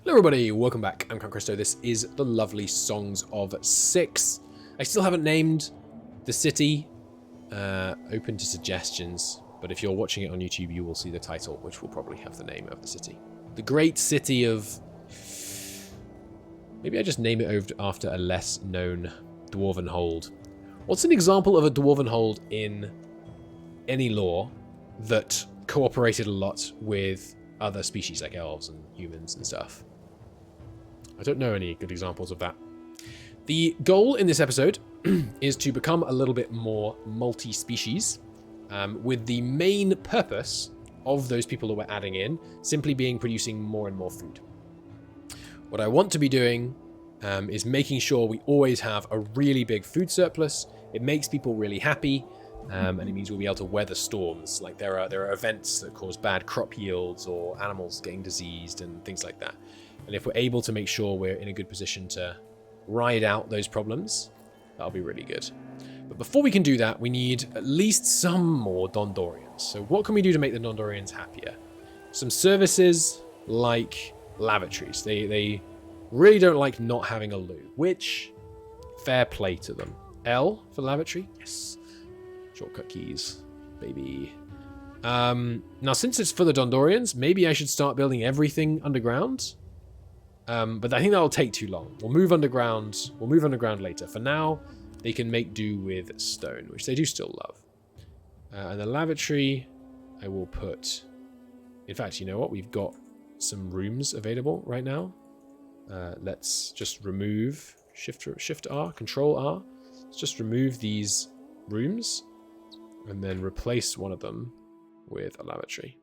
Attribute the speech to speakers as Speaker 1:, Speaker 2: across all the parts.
Speaker 1: Hello everybody, welcome back. I'm Count Christo. This is the lovely Songs of Six. I still haven't named the city. Open to suggestions, but if you're watching it on YouTube, you will see the title, which will probably have the name of the city. The great city of... Maybe I just name it after a less known dwarven hold. What's an example of a dwarven hold in any lore that cooperated a lot with other species like elves and humans and stuff? I don't know any good examples of that. The goal in this episode is to become a little bit more multi-species, with the main purpose of those people that we're adding in simply being producing more and more food. What I want to be doing is making sure we always have a really big food surplus. It makes people really happy, and it means we'll be able to weather storms. Like there are events that cause bad crop yields or animals getting diseased and things like that. And if we're able to make sure we're in a good position to ride out those problems, that'll be really good. But before we can do that, we need at least some more Dundorians. So what can we do to make the Dundorians happier? Some services like lavatories. They really don't like not having a loo, which, fair play to them. L for lavatory? Yes. Shortcut keys, baby. Now, since it's for the Dundorians, maybe I should start building everything underground. But I think that'll take too long. We'll move underground later. For now, they can make do with stone, which they do still love. And the lavatory, I will put... In fact, you know what? We've got some rooms available right now. Let's just remove... Shift R, Control R. Let's just remove these rooms and then replace one of them with a lavatory.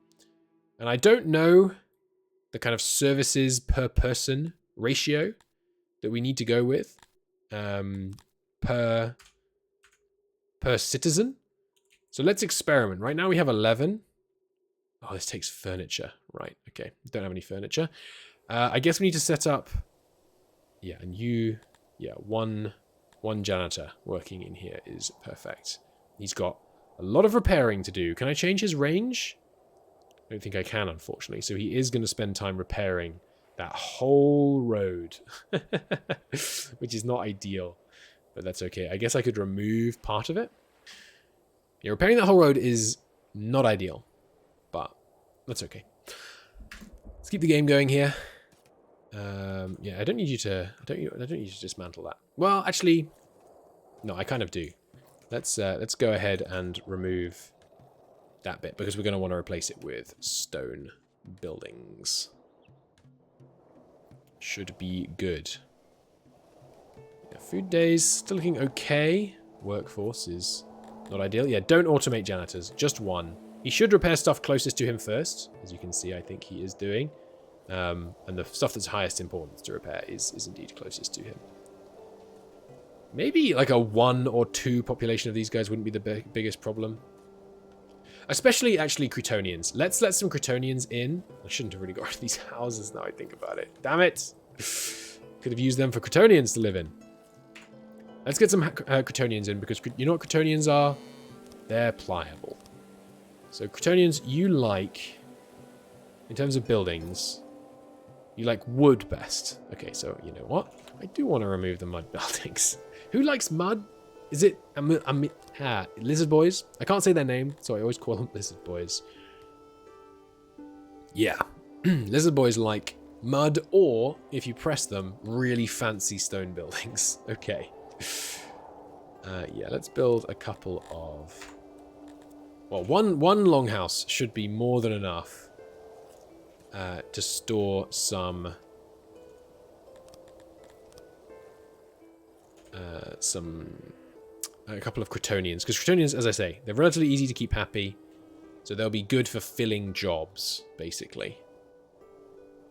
Speaker 1: And I don't know the kind of services per person ratio that we need to go with per citizen. So let's experiment. Right now we have 11. Oh, this takes furniture. Right, okay. Don't have any furniture. I guess we need to set up... Yeah, and you... Yeah, one janitor working in here is perfect. He's got a lot of repairing to do. Can I change his range? I don't think I can, unfortunately. So he is going to spend time repairing that whole road, which is not ideal, but that's okay. I guess I could remove part of it. Yeah, repairing that whole road is not ideal, but that's okay. Let's keep the game going here. Yeah, I don't need you to. I don't need you to dismantle that. Well, actually, no, I kind of do. Let's go ahead and remove that bit, because we're going to want to replace it with stone buildings. Should be good. Yeah, food days still looking okay. Workforce is not ideal. Yeah, don't automate janitors. Just one. He should repair stuff closest to him first. As you can see, I think he is doing. And the stuff that's highest importance to repair is indeed closest to him. Maybe like a 1 or 2 population of these guys wouldn't be the biggest problem. Especially, actually, Cretonians. Let's let some Cretonians in. I shouldn't have really got rid of these houses now I think about it. Damn it! Could have used them for Cretonians to live in. Let's get some Cretonians in, because you know what Cretonians are? They're pliable. So Cretonians, you like, in terms of buildings, you like wood best. Okay, so you know what? I do want to remove the mud buildings. Who likes mud? Is it Lizard Boys? I can't say their name, so I always call them Lizard Boys. Yeah. Lizard Boys like mud, or, if you press them, really fancy stone buildings. Okay. Yeah, let's build a couple of... Well, one longhouse should be more than enough to store some... a couple of Cretonians, because Cretonians, as I say, they're relatively easy to keep happy, so they'll be good for filling jobs, basically,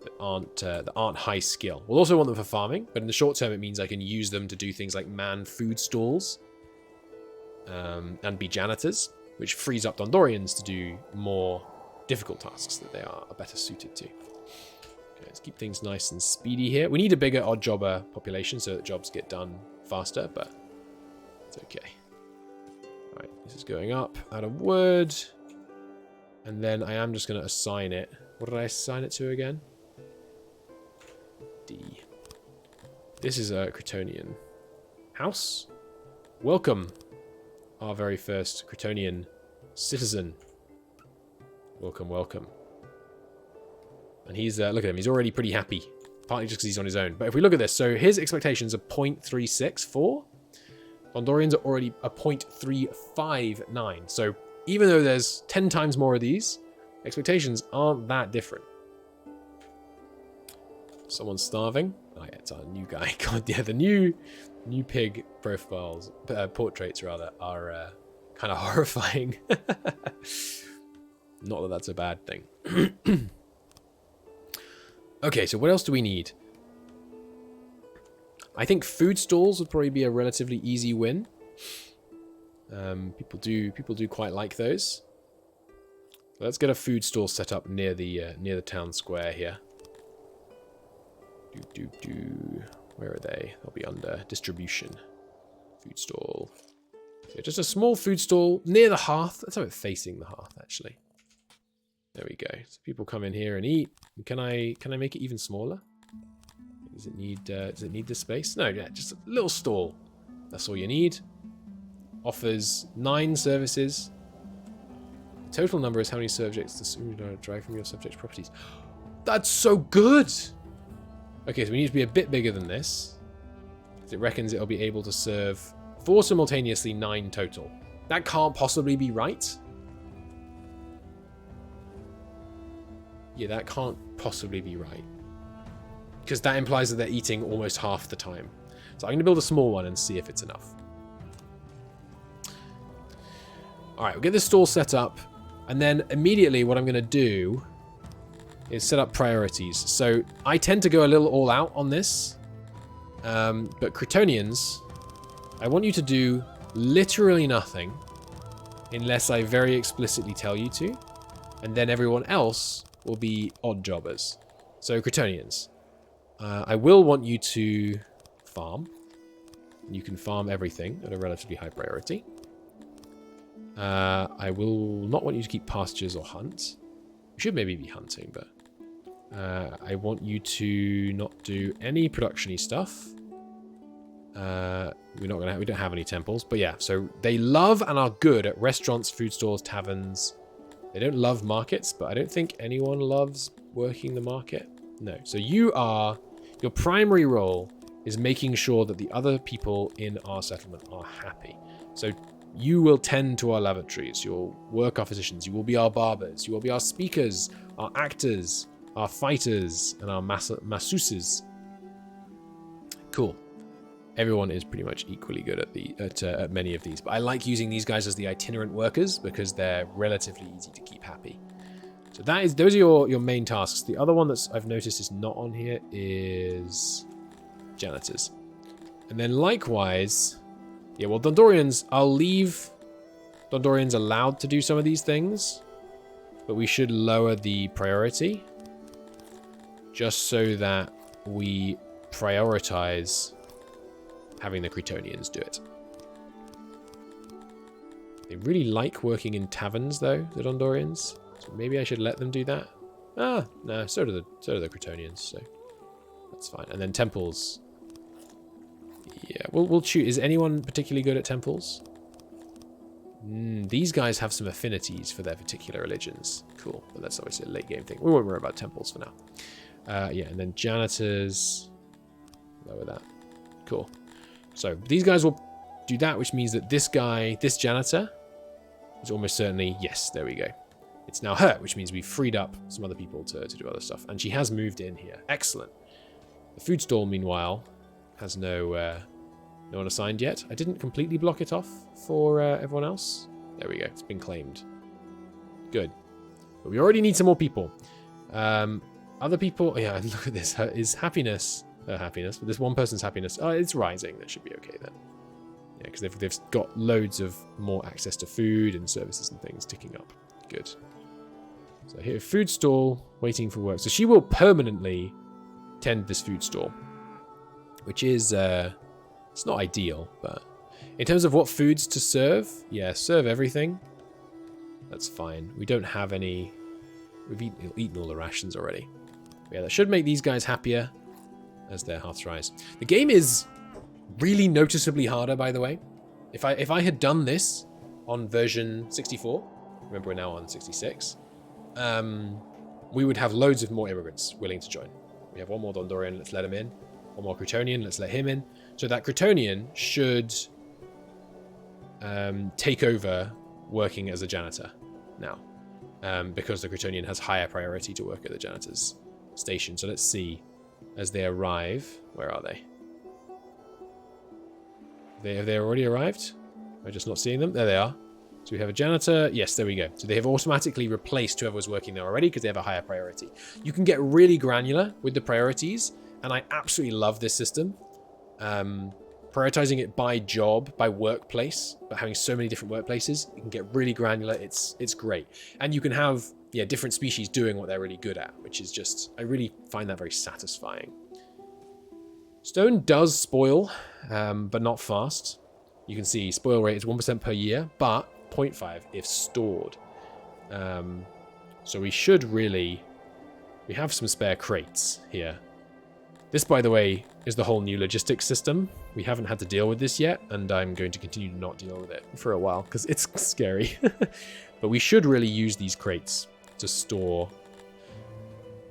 Speaker 1: that aren't high skill. We'll also want them for farming, but in the short term, it means I can use them to do things like man food stalls and be janitors, which frees up Dundorians to do more difficult tasks that they are better suited to. Okay, let's keep things nice and speedy here. We need a bigger odd jobber population so that jobs get done faster, but it's okay. Alright, this is going up out of wood. And then I am just going to assign it. What did I assign it to again? This is a Cretonian house. Welcome, our very first Cretonian citizen. Welcome, welcome. And he's, look at him, he's already pretty happy. Partly just because he's on his own. But if we look at this, so his expectations are 0.364. Dundorians are already a 0.359. So even though there's 10 times more of these, expectations aren't that different. Someone's starving. Oh yeah, it's our new guy. God, yeah, the new pig profiles, portraits rather, are kind of horrifying. Not that that's a bad thing. Okay, so what else do we need? I think food stalls would probably be a relatively easy win. People do quite like those. Let's get a food stall set up near the town square here. Where are they? They'll be under distribution. Food stall. So just a small food stall near the hearth. Let's have it facing the hearth, actually. There we go. So people come in here and eat. Can I make it even smaller? Does it need the space? No, yeah, just a little stall. That's all you need. Offers 9 services. Total number is how many subjects the derive from your subject's properties. That's so good! Okay, so we need to be a bit bigger than this. It reckons it'll be able to serve 4 simultaneously, 9 total. That can't possibly be right. Yeah, that can't possibly be right. Because that implies that they're eating almost half the time. So I'm going to build a small one and see if it's enough. Alright, we'll get this stall set up. And then immediately what I'm going to do is set up priorities. So I tend to go a little all out on this. But Cretonians, I want you to do literally nothing unless I very explicitly tell you to. And then everyone else will be odd jobbers. So Cretonians, I will want you to farm. You can farm everything at a relatively high priority. I will not want you to keep pastures or hunt. You should maybe be hunting, but I want you to not do any production-y stuff. We don't have any temples, but yeah. So they love and are good at restaurants, food stores, taverns. They don't love markets, but I don't think anyone loves working the market. No. So your primary role is making sure that the other people in our settlement are happy. So you will tend to our lavatories, you'll work our physicians, you will be our barbers, you will be our speakers, our actors, our fighters, and our masseuses. Cool. Everyone is pretty much equally good at many of these, but I like using these guys as the itinerant workers because they're relatively easy to keep happy. So those are your main tasks. The other one that I've noticed is not on here is janitors. And then likewise, yeah, well, Dundorians, I'll leave Dundorians allowed to do some of these things, but we should lower the priority just so that we prioritize having the Cretonians do it. They really like working in taverns, though, the Dundorians. So maybe I should let them do that. Ah, no, so do the Cretonians, so that's fine. And then temples. Yeah, we'll choose. Is anyone particularly good at temples? These guys have some affinities for their particular religions. Cool, but that's obviously a late game thing. We won't worry about temples for now. Yeah, and then janitors. Lower that. Cool. So these guys will do that, which means that this janitor, is almost certainly, yes, there we go. It's now her, which means we've freed up some other people to do other stuff. And she has moved in here. Excellent. The food stall, meanwhile, has no one assigned yet. I didn't completely block it off for everyone else. There we go. It's been claimed. Good. But we already need some more people. Other people, yeah, look at this. His happiness, her happiness, but this one person's happiness, it's rising. That should be okay then. Yeah, because they've got loads of more access to food and services and things ticking up. Good. So here, food stall, waiting for work. So she will permanently tend this food stall, which is, it's not ideal, but in terms of what foods to serve, yeah, serve everything. That's fine. We don't have any, we've eaten all the rations already. But yeah, that should make these guys happier. as their hearths rise. The game is really noticeably harder, by the way. If I had done this on version 64, remember we're now on 66, we would have loads of more immigrants willing to join. We have one more Dundorian, let's let him in. One more Crotonian, let's let him in. So that Crotonian should take over working as a janitor now, because the Crotonian has higher priority to work at the janitor's station. So let's see, as they arrive, where are they? Have they already arrived? Am I just not seeing them? There they are. So we have a janitor. Yes, there we go. So they have automatically replaced whoever was working there already because they have a higher priority. You can get really granular with the priorities, and I absolutely love this system. Prioritizing it by job, by workplace, but having so many different workplaces, you can get really granular. It's great. And you can have different species doing what they're really good at, which is just, I really find that very satisfying. Stone does spoil, but not fast. You can see spoil rate is 1% per year, but 0.5 if stored. So we should really... We have some spare crates here. This, by the way, is the whole new logistics system. We haven't had to deal with this yet, and I'm going to continue to not deal with it for a while, because it's scary. But we should really use these crates to store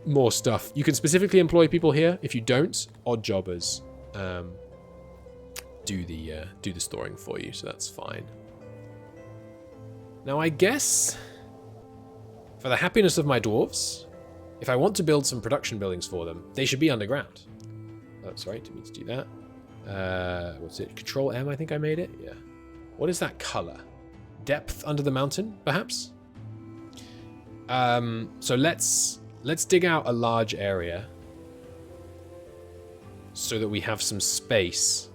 Speaker 1: more stuff. You can specifically employ people here. If you don't, odd jobbers do the storing for you, so that's fine. Now, I guess for the happiness of my dwarves, if I want to build some production buildings for them, they should be underground. Oh, sorry, didn't mean to do that. What's it? Control M, I think I made it. Yeah. What is that color? Depth under the mountain, perhaps? So let's dig out a large area so that we have some space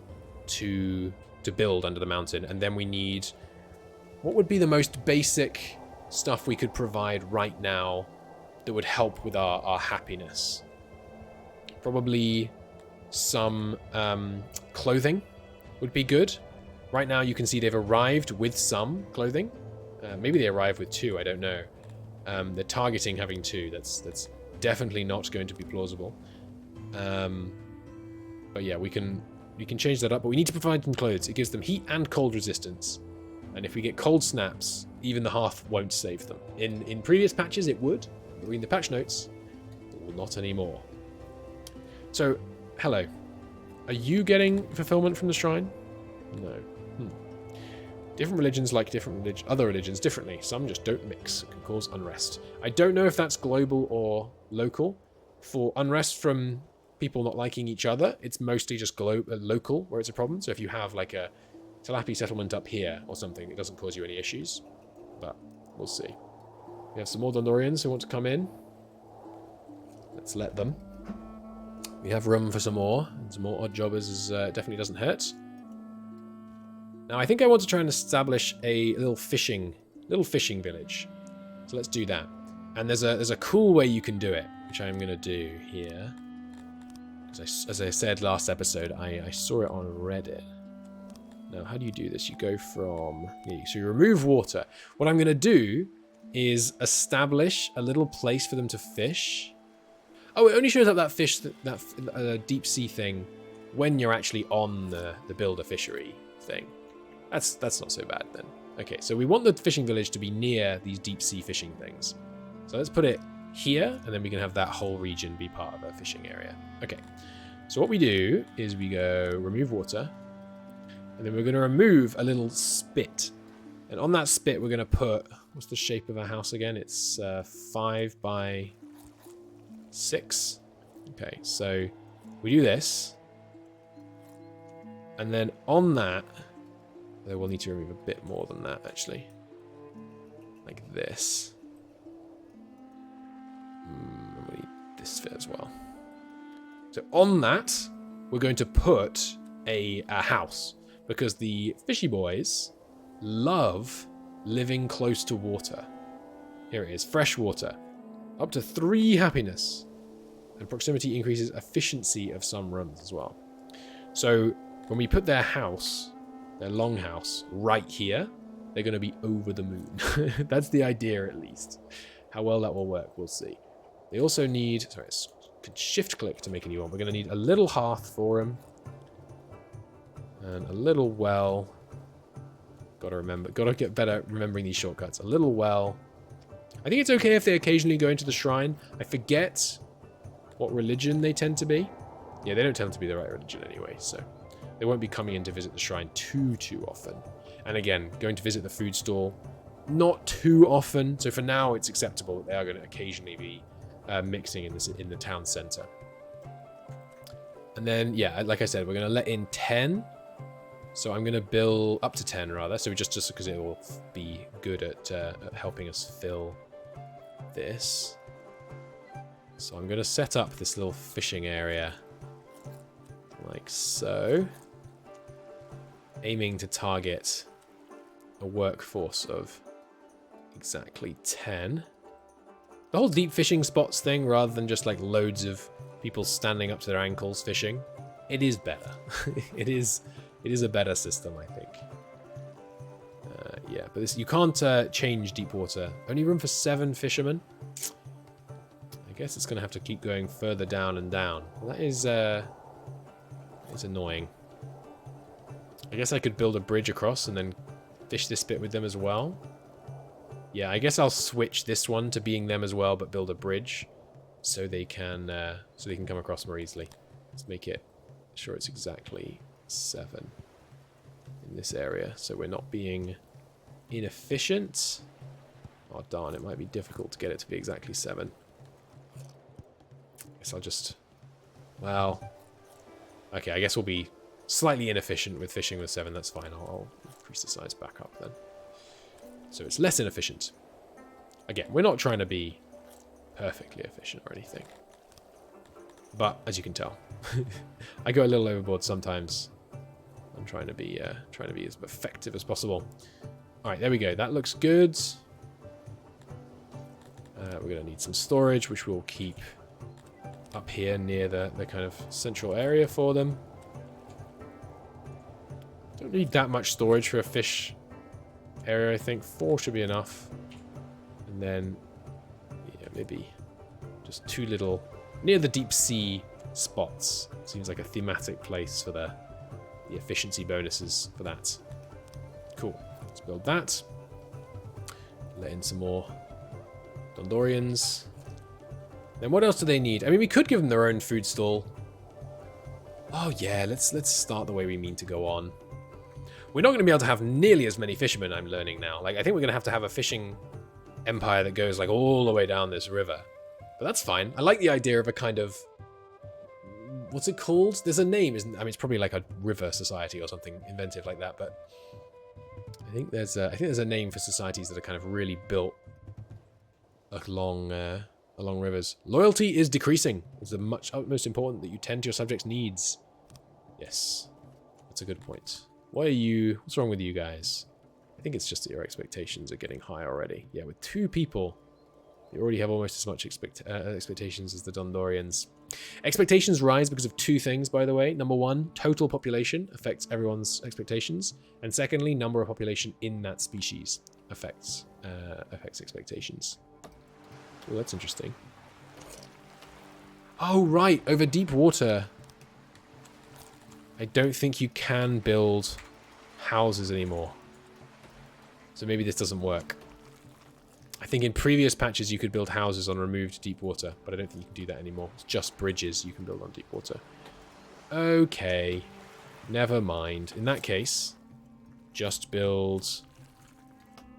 Speaker 1: to build under the mountain, and then we need... What would be the most basic stuff we could provide right now that would help with our happiness? Probably some clothing would be good. Right now you can see they've arrived with some clothing. Maybe they arrived with 2, I don't know. They're targeting having 2. That's definitely not going to be plausible. But yeah, we can change that up, but we need to provide them clothes. It gives them heat and cold resistance. And if we get cold snaps, even the hearth won't save them. In previous patches it would. Reading the patch notes, well, not anymore. So, hello. Are you getting fulfillment from the shrine? No. Different religions like other religions differently. Some just don't mix. It can cause unrest. I don't know if that's global or local. For unrest from people not liking each other, it's mostly just local where it's a problem. So if you have like a Talapi settlement up here or something, it doesn't cause you any issues. But we'll see. We have some more Dundorians who want to come in. Let's let them. We have room for some more. And some more odd jobbers definitely doesn't hurt. Now I think I want to try and establish a little fishing village. So let's do that. And there's a cool way you can do it, which I'm going to do here. As I said last episode, I saw it on Reddit. Now, how do you do this? You go from... So you remove water. What I'm going to do is establish a little place for them to fish. Oh, it only shows up that fish, that deep sea thing, when you're actually on the build a fishery thing. That's not so bad then. Okay, so we want the fishing village to be near these deep sea fishing things. So let's put it here, and then we can have that whole region be part of a fishing area. Okay, so what we do is we go remove water, and then we're going to remove a little spit. And on that spit, we're going to put... What's the shape of our house again? It's 5 by 6. Okay, so we do this. And then on that... Though we'll need to remove a bit more than that, actually. Like this. And we need this fit as well. So on that, we're going to put a house. Because the fishy boys love living close to water. Here it is, fresh water. Up to 3 happiness. And proximity increases efficiency of some runs as well. So when we put their house, their longhouse, right here, they're going to be over the moon. That's the idea, at least. How well that will work, we'll see. They also need... Sorry, let's could shift click to make a new one. We're going to need a little hearth for him. And a little well. Gotta get better remembering these shortcuts. A little well. I think it's okay if they occasionally go into the shrine. I forget what religion they tend to be. Yeah, they don't tend to be the right religion anyway, so they won't be coming in to visit the shrine too often. And again, going to visit the food stall, not too often. So for now, it's acceptable that they are going to occasionally be mixing in the town center. And then, yeah, like I said, we're going to let in 10. So I'm going to build up to 10 rather. So just because it will be good at helping us fill this. So I'm going to set up this little fishing area like so. Aiming to target a workforce of exactly 10. The whole deep fishing spots thing, rather than just like loads of people standing up to their ankles fishing, it is better. It is a better system, I think. Yeah, but this, you can't change deep water. Only room for 7 fishermen. I guess it's going to have to keep going further down and down. Well, that is it's annoying. I guess I could build a bridge across and then fish this bit with them as well. Yeah, I guess I'll switch this one to being them as well, but build a bridge so they can come across more easily. Let's make it sure it's exactly 7 in this area, so we're not being inefficient. Oh darn, it might be difficult to get it to be exactly 7. Guess I'll just, well, okay, I guess we'll be slightly inefficient with fishing with 7. That's fine. I'll increase the size back up then, so it's less inefficient. Again, we're not trying to be perfectly efficient or anything, but as you can tell, I go a little overboard sometimes. I'm trying to be as effective as possible. All right, there we go. That looks good. We're going to need some storage, which we'll keep up here near the kind of central area for them. Don't need that much storage for a fish area, I think. 4 should be enough. And then, yeah, maybe just 2 little near the deep sea spots. Seems like a thematic place for the efficiency bonuses for that. Cool. Let's build that. Let in some more Dundorians. Then what else do they need? I mean, we could give them their own food stall. Oh yeah, let's start the way we mean to go on. We're not going to be able to have nearly as many fishermen, I'm learning now. Like, I think we're going to have a fishing empire that goes like all the way down this river. But that's fine. I like the idea of a kind of, what's it called? There's a name, isn't? I mean, it's probably like a river society or something inventive like that. But I think there's a name for societies that are kind of really built along rivers. Loyalty is decreasing. It's the utmost important that you tend to your subjects' needs. Yes, that's a good point. What's wrong with you guys? I think it's just that your expectations are getting high already. Yeah, with 2 people, you already have almost as much expectations as the Dundorians. Expectations rise because of 2 things, by the way. Number 1, total population affects everyone's expectations. And secondly, number of population in that species affects expectations. Oh, that's interesting. Oh, right. Over deep water, I don't think you can build houses anymore. So maybe this doesn't work. I think in previous patches you could build houses on removed deep water, but I don't think you can do that anymore. It's just bridges you can build on deep water. Okay. Never mind. In that case, just build...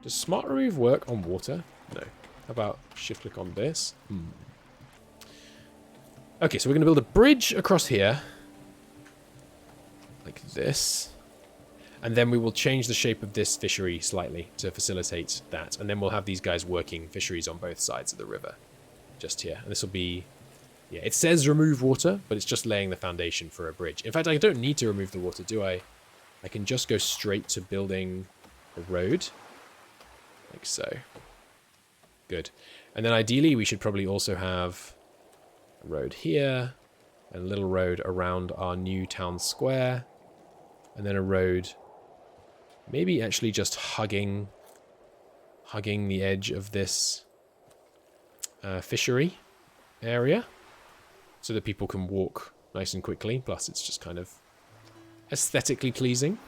Speaker 1: Does smart remove work on water? No. How about shift click on this? Okay, so we're going to build a bridge across here. Like this. And then we will change the shape of this fishery slightly to facilitate that. And then we'll have these guys working fisheries on both sides of the river. Just here. And this will be... Yeah, it says remove water, but it's just laying the foundation for a bridge. In fact, I don't need to remove the water, do I? I can just go straight to building a road. Like so. Good. And then ideally, we should probably also have a road here. And a little road around our new town square. And then a road... Maybe actually just hugging the edge of this fishery area. so that people can walk nice and quickly. Plus, it's just kind of aesthetically pleasing.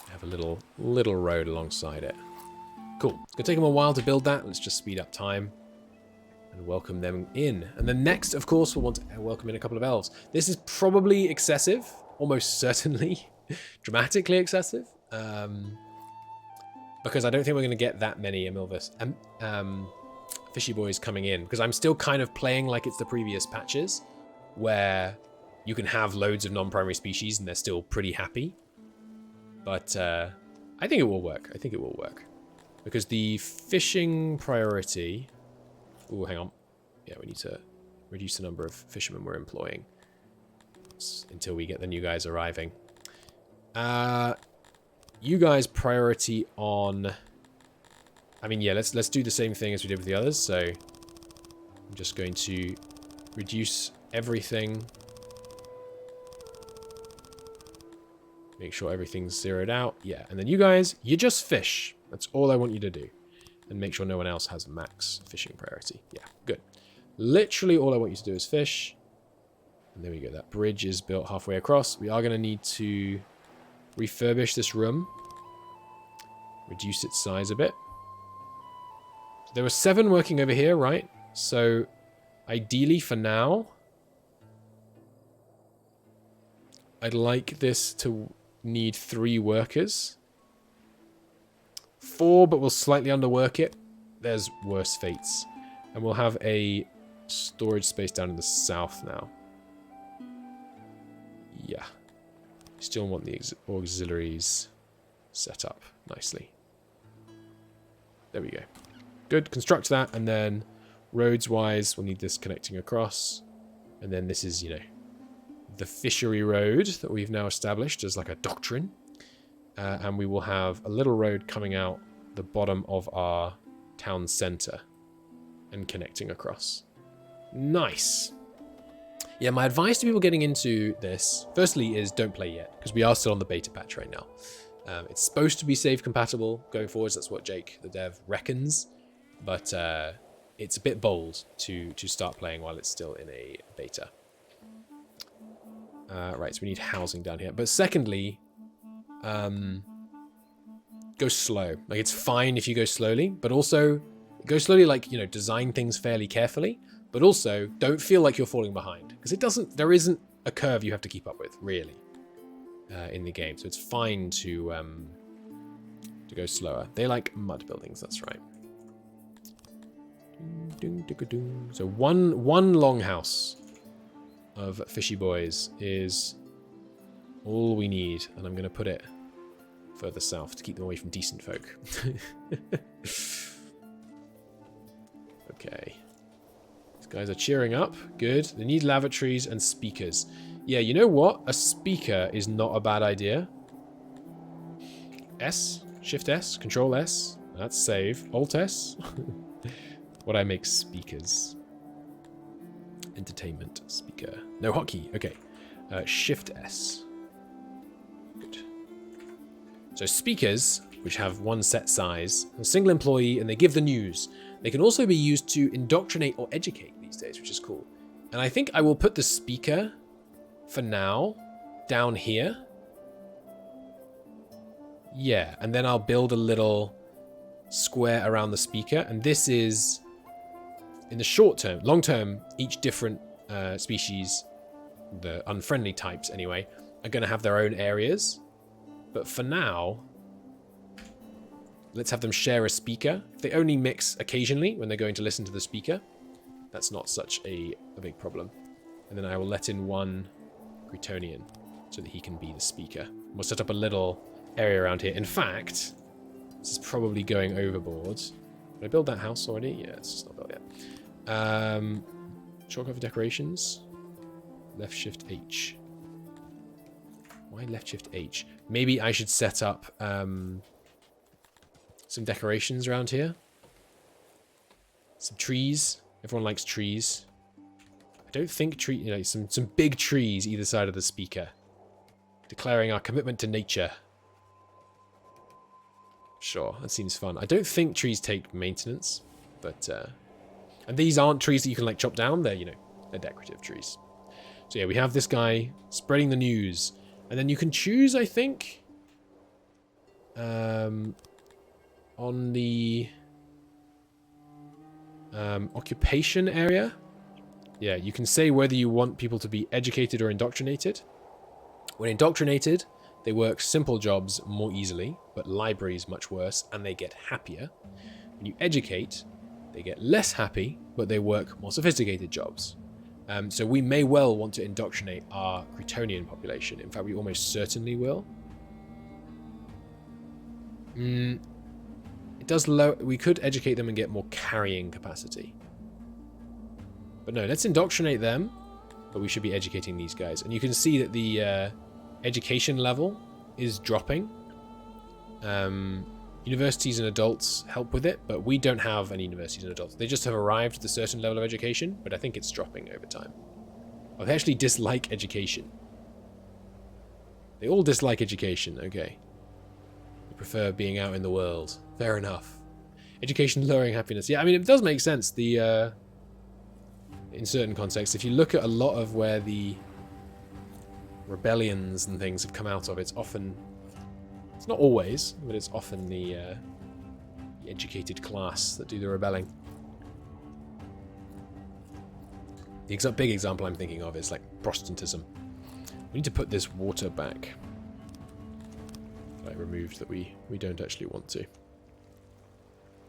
Speaker 1: Have a little road alongside it. Cool. It's gonna take them a while to build that. Let's just speed up time and welcome them in. And then next, of course, we'll want to welcome in a couple of elves. This is probably excessive, almost certainly dramatically excessive, because I don't think we're going to get that many Amilvis fishy boys coming in, because I'm still kind of playing like it's the previous patches, where you can have loads of non-primary species and they're still pretty happy. But I think it will work. I think it will work. Because the fishing priority... Oh, hang on. Yeah, we need to reduce the number of fishermen we're employing until we get the new guys arriving. You guys priority on... I mean, yeah, let's do the same thing as we did with the others. So I'm just going to reduce everything. Make sure everything's zeroed out. Yeah, and then you guys, you just fish. That's all I want you to do. And make sure no one else has max fishing priority. Yeah, good. Literally all I want you to do is fish. And there we go. That bridge is built halfway across. We are going to need to refurbish this room. Reduce its size a bit. There were 7 working over here, right? So ideally for now, I'd like this to need 3 workers. 4, but we'll slightly underwork it. There's worse fates. And we'll have a storage space down in the south now. Yeah. Still want the auxiliaries set up nicely. There we go. Good. Construct that, and then roads-wise, we'll need this connecting across. And then this is, you know, the fishery road that we've now established as like a doctrine. And we will have a little road coming out the bottom of our town centre and connecting across. Nice. Yeah, my advice to people getting into this, firstly, is don't play yet, because we are still on the beta patch right now. It's supposed to be save compatible going forwards. That's what Jake, the dev, reckons. But it's a bit bold to start playing while it's still in a beta. Right, so we need housing down here. But secondly, go slow. Like, it's fine if you go slowly, but also go slowly, like, you know, design things fairly carefully, but also don't feel like you're falling behind, because there isn't a curve you have to keep up with, really, in the game. So it's fine to go slower. They like mud buildings, that's right. So one longhouse of fishy boys is all we need, and I'm going to put it further south to keep them away from decent folk. Okay. These guys are cheering up. Good. They need lavatories and speakers. Yeah, you know what? A speaker is not a bad idea. S, Shift S, Control S. That's save. Alt S. What I make speakers. Entertainment speaker. No hotkey. Okay. Shift S. Good. So speakers, which have one set size, a single employee, and they give the news. They can also be used to indoctrinate or educate these days, which is cool. And I think I will put the speaker, for now, down here. Yeah, and then I'll build a little square around the speaker. And this is, in the short term, long term, each different species, the unfriendly types anyway, are going to have their own areas. But for now, let's have them share a speaker. If they only mix occasionally when they're going to listen to the speaker, that's not such a big problem. And then I will let in one Gretonian so that he can be the speaker. We'll set up a little area around here. In fact, this is probably going overboard. Did I build that house already? Yeah, it's just not built yet. Shortcut for decorations. Left shift H. Why left shift H? Maybe I should set up some decorations around here. Some trees. Everyone likes trees. I don't think some big trees either side of the speaker. Declaring our commitment to nature. Sure, that seems fun. I don't think trees take maintenance, but And these aren't trees that you can like chop down. They're, you know, they're decorative trees. So yeah, we have this guy spreading the news. And then you can choose, I think, on the occupation area. Yeah, you can say whether you want people to be educated or indoctrinated. When indoctrinated, they work simple jobs more easily, but libraries much worse, and they get happier. When you educate, they get less happy, but they work more sophisticated jobs. So we may well want to indoctrinate our Cretonian population. In fact, we almost certainly will. It does low. We could educate them and get more carrying capacity. But no, let's indoctrinate them. But we should be educating these guys. And you can see that the education level is dropping. Universities and adults help with it, but we don't have any universities and adults. They just have arrived at a certain level of education, but I think it's dropping over time. Oh, they actually dislike education. They all dislike education, okay. They prefer being out in the world. Fair enough. Education lowering happiness. Yeah, I mean, it does make sense. In certain contexts, if you look at a lot of where the rebellions and things have come out of, it's often... It's not always, but it's often the educated class that do the rebelling. The big example I'm thinking of is like Protestantism. We need to put this water back. I removed that we don't actually want to.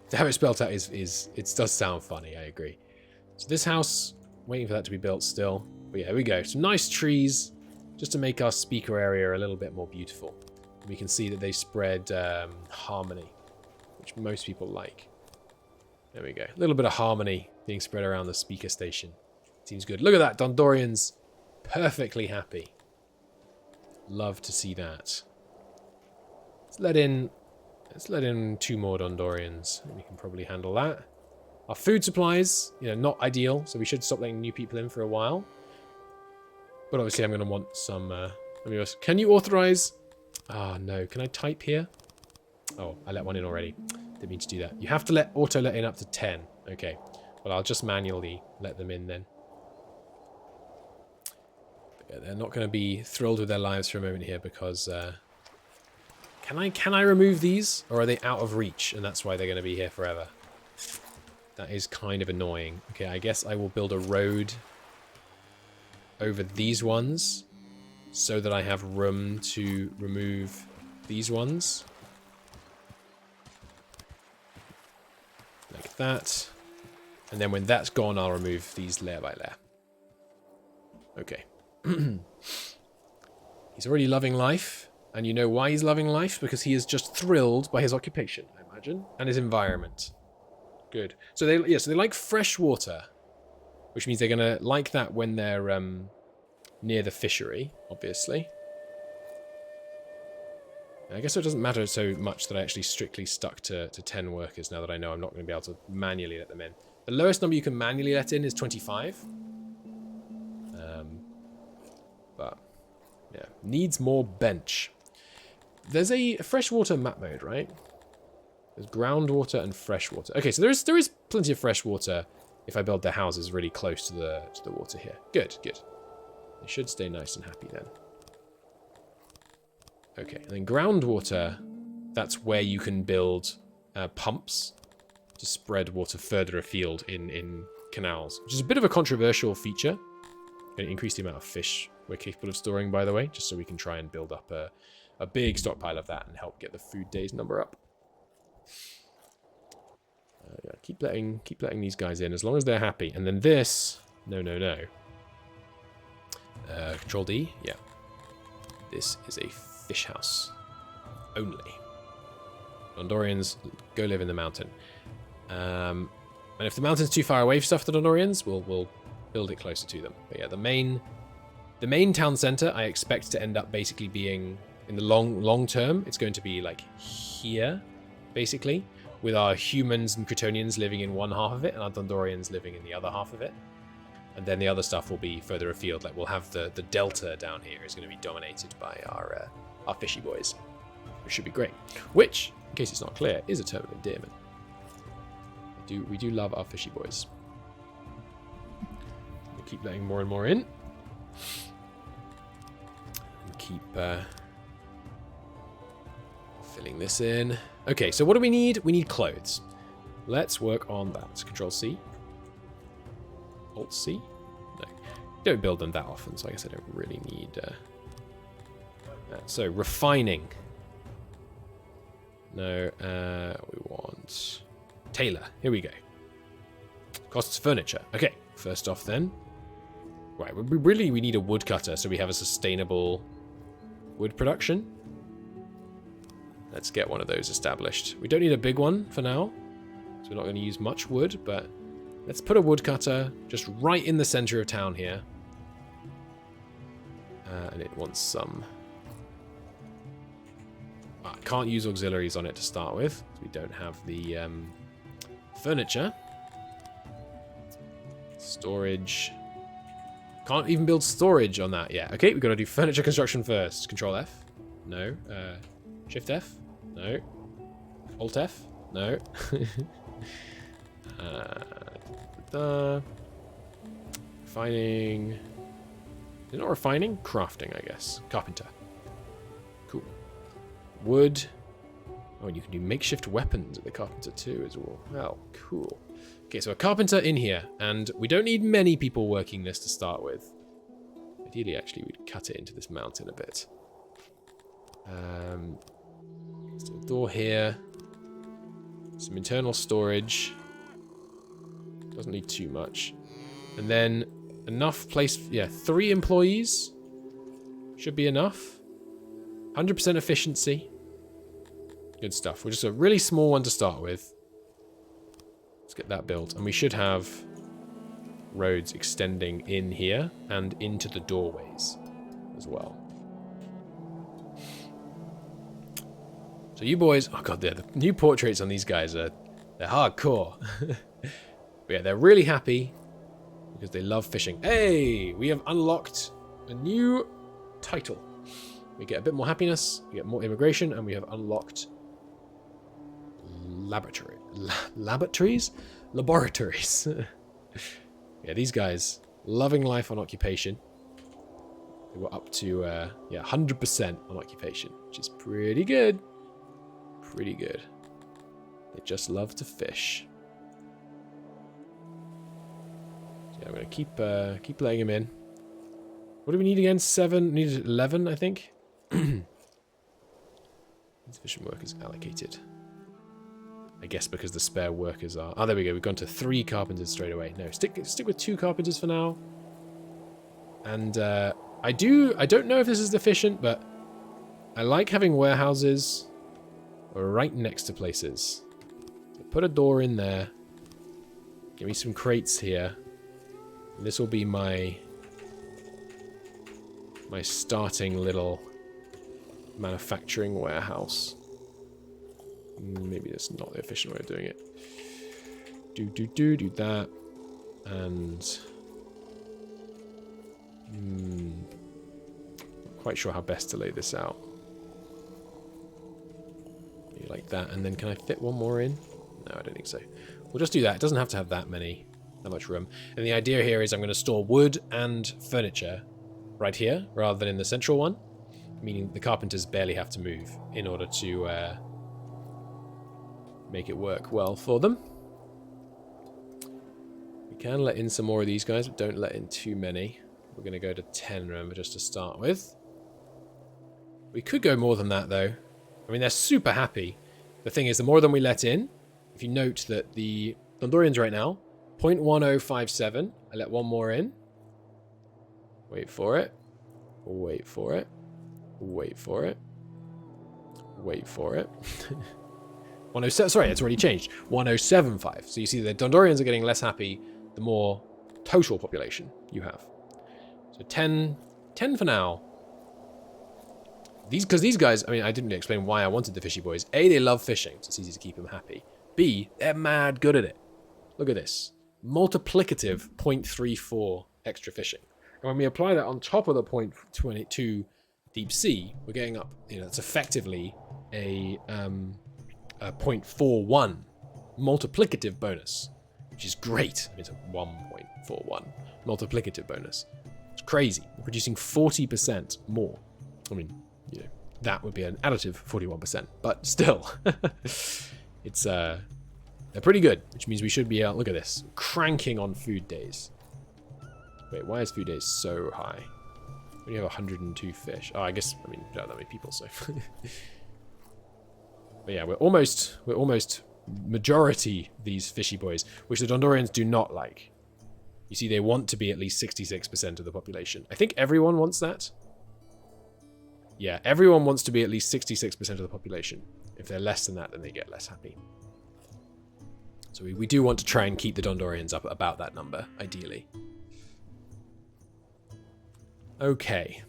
Speaker 1: To have it spelt out it does sound funny, I agree. So this house, waiting for that to be built still. But yeah, here we go. Some nice trees, just to make our speaker area a little bit more beautiful. We can see that they spread harmony, which most people like. There we go. A little bit of harmony being spread around the speaker station. Seems good. Look at that. Dundorians perfectly happy. Love to see that. Let's let in 2 more Dundorians. We can probably handle that. Our food supplies, you know, not ideal, so we should stop letting new people in for a while. But obviously I'm going to want some... can you authorize... Ah, no. Can I type here? Oh, I let one in already. Didn't mean to do that. You have to auto let in up to 10. Okay. Well, I'll just manually let them in then. But yeah, they're not going to be thrilled with their lives for a moment here because... Can I remove these? Or are they out of reach and that's why they're going to be here forever? That is kind of annoying. Okay, I guess I will build a road over these ones so that I have room to remove these ones. Like that. And then when that's gone, I'll remove these layer by layer. Okay. He's already loving life. And you know why he's loving life? Because he is just thrilled by his occupation, I imagine, and his environment. Good. So they like fresh water, which means they're going to like that when they're near the fishery, obviously. And I guess it doesn't matter so much that I actually strictly stuck to 10 workers now that I know I'm not going to be able to manually let them in. The lowest number you can manually let in is 25. But, yeah. Needs more bench. There's a freshwater map mode, right? There's groundwater and freshwater. Okay, so there is plenty of freshwater if I build their houses really close to the water here. Good, good. They should stay nice and happy then. Okay, and then groundwater, that's where you can build pumps to spread water further afield in canals, which is a bit of a controversial feature. Going to increase the amount of fish we're capable of storing, by the way, just so we can try and build up a big stockpile of that and help get the food days number up. Yeah, keep letting these guys in as long as they're happy. And then this, no. Control D, yeah. This is a fish house only. Dundorians, go live in the mountain. And if the mountain's too far away for stuff for the Dundorians, we'll build it closer to them. But yeah, the main town center I expect to end up basically being, in the long term, it's going to be like here, basically, with our humans and Cretonians living in one half of it and our Dundorians living in the other half of it. And then the other stuff will be further afield. Like we'll have the delta down here is going to be dominated by our fishy boys, which should be great. Which, in case it's not clear, is a term of endearment. We do love our fishy boys. We keep letting more and more in. And keep filling this in. Okay, so what do we need? We need clothes. Let's work on that. Control C. Alt C. No, don't build them that often, so I guess I don't really need that. So refining. No, we want tailor. Here we go. Costs furniture. Okay, first off then. Right, we need a woodcutter so we have a sustainable wood production. Let's get one of those established. We don't need a big one for now, so we're not going to use much wood, but let's put a woodcutter just right in the center of town here. And it wants some... I can't use auxiliaries on it to start with. We don't have the furniture. Storage. Can't even build storage on that yet. Okay, we've got to do furniture construction first. Control F. No. Shift F. No. Alt F. No. Refining. Is it not refining? Crafting, I guess. Carpenter. Cool. Wood. Oh, and you can do makeshift weapons at the carpenter too as well. Well, cool. Okay, so a carpenter in here, and we don't need many people working this to start with. Ideally, actually, we'd cut it into this mountain a bit. Let's do a door here. Some internal storage. Doesn't need too much. And then enough place... Yeah, 3 employees. Should be enough. 100% efficiency. Good stuff. We're just a really small one to start with. Let's get that built. And we should have roads extending in here and into the doorways as well. So you boys... Oh god, the new portraits on these guys are... They're hardcore. But yeah, they're really happy because they love fishing. Hey! We have unlocked a new title. We get a bit more happiness, we get more immigration, and we have unlocked laboratories? Yeah, these guys, loving life on occupation. They were up to, 100% on occupation, which is pretty good. Pretty good. They just love to fish. So yeah, I'm going to keep letting him in. What do we need again? 7? We need 11, I think. Insufficient workers allocated. I guess because the spare workers are... Oh, there we go. We've gone to 3 carpenters straight away. No, stick with 2 carpenters for now. And I don't know if this is efficient, but I like having warehouses right next to places. So put a door in there. Give me some crates here. And this will be my starting little manufacturing warehouse. Maybe that's not the efficient way of doing it. Do that. And not quite sure how best to lay this out. Maybe like that, and then can I fit one more in? No, I don't think so. We'll just do that. It doesn't have to have that much room. And the idea here is I'm going to store wood and furniture right here, rather than in the central one. Meaning the carpenters barely have to move in order to make it work well for them. We can let in some more of these guys, but don't let in too many. We're going to go to 10, remember, just to start with. We could go more than that, though. I mean, they're super happy. The thing is, the more than we let in, if you note that the Dundorians right now, 0.1057. I let one more in. Wait for it. Wait for it. Wait for it. Wait for it. 107. Sorry, it's already changed. 1075. So you see the Dundorians are getting less happy the more total population you have. So 10 for now. Because these guys, I mean, I didn't really explain why I wanted the fishy boys. A, they love fishing, so it's easy to keep them happy. B, they're mad good at it. Look at this. Multiplicative 0.34 extra fishing. And when we apply that on top of the 0.22 deep sea, we're getting up, it's effectively a 0.41 multiplicative bonus, which which is great. I mean, it's a 1.41 multiplicative bonus. It's crazy. We're producing 40% more. I mean, you know, that would be an additive 41%, but still, it's they're pretty good, which means we should be look at this, cranking on food days. Wait, why is food days so high? We have 102 fish. Oh, I guess, I mean, not that many people, so. But yeah, we're almost majority these fishy boys, which the Dundorians do not like. You see, they want to be at least 66% of the population. I think everyone wants that. Yeah, everyone wants to be at least 66% of the population. If they're less than that, then they get less happy. So we do want to try and keep the Dundorians up about that number, ideally. Okay.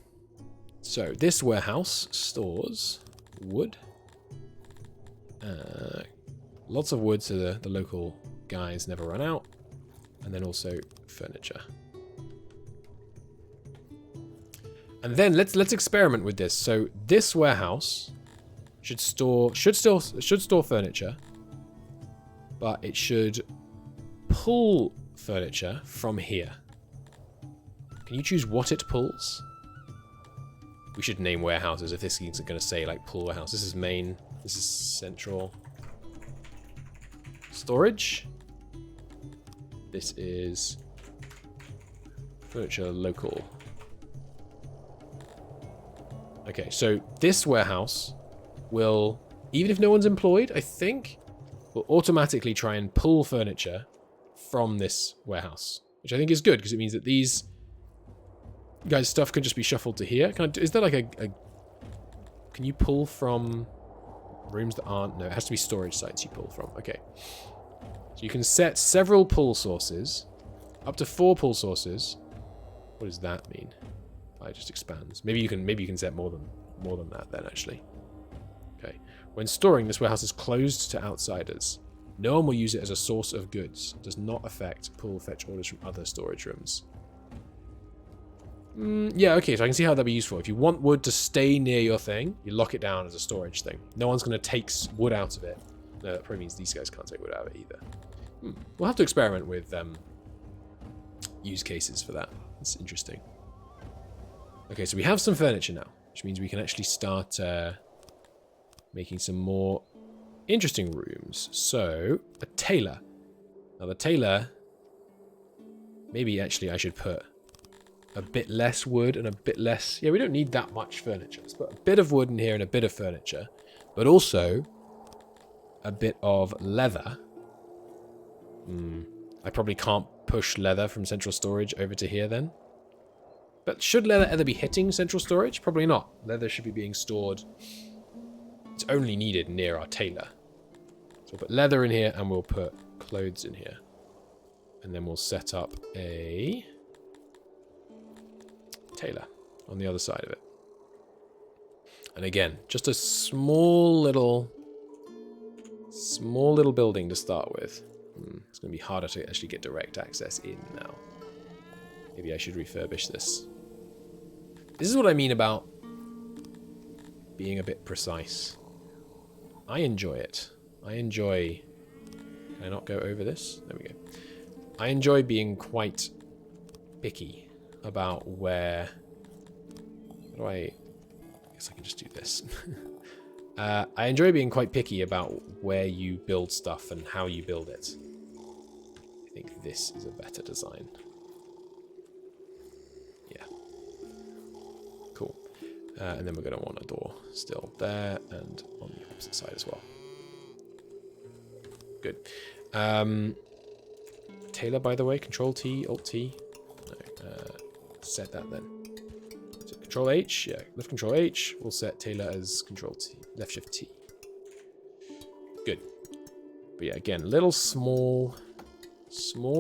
Speaker 1: So this warehouse stores wood. Lots of wood so the local guys never run out. And then also furniture. And then let's experiment with this. So this warehouse should store furniture, but it should pull furniture from here. Can you choose what it pulls? We should name warehouses if this is going to say like pull warehouse. This is main. This is central storage. This is furniture local. Okay, so this warehouse will, even if no one's employed, I think, will automatically try and pull furniture from this warehouse, which I think is good because it means that these guys' stuff can just be shuffled to here. Is there like a can you pull from rooms that aren't? No, it has to be storage sites you pull from. Okay. So you can set several pull sources, up to 4 pull sources. What does that mean? It just expands. Maybe you can set more than that then actually. Okay. When storing, this warehouse is closed to outsiders. No one will use it as a source of goods. Does not affect pull fetch orders from other storage rooms. Yeah, okay, so I can see how that'd be useful. If you want wood to stay near your thing, you lock it down as a storage thing. No one's going to take wood out of it. No, that probably means these guys can't take wood out of it either. We'll have to experiment with use cases for that. It's interesting. Okay, so we have some furniture now, which means we can actually start making some more interesting rooms. So, a tailor. Now the tailor, maybe actually I should put a bit less wood and a bit less... Yeah, we don't need that much furniture. Let's put a bit of wood in here and a bit of furniture, but also a bit of leather. I probably can't push leather from central storage over to here then. But should leather ever be hitting central storage? Probably not. Leather should be being stored. It's only needed near our tailor. So we'll put leather in here and we'll put clothes in here. And then we'll set up a tailor on the other side of it. And again, just a small little building to start with. It's going to be harder to actually get direct access in now. Maybe I should refurbish this. This is what I mean about being a bit precise. I enjoy it. I enjoy... Can I not go over this? There we go. I enjoy being quite picky about where... How do I guess I can just do this. I enjoy being quite picky about where you build stuff and how you build it. I think this is a better design. Yeah. Cool. And then we're going to want a door still there and on the opposite side as well. Good. Tailor, by the way, Control T, Alt T. No, set that then. So Control H, yeah, left Control H. We'll set Tailor as Control T, left Shift T. Good. But yeah, again, small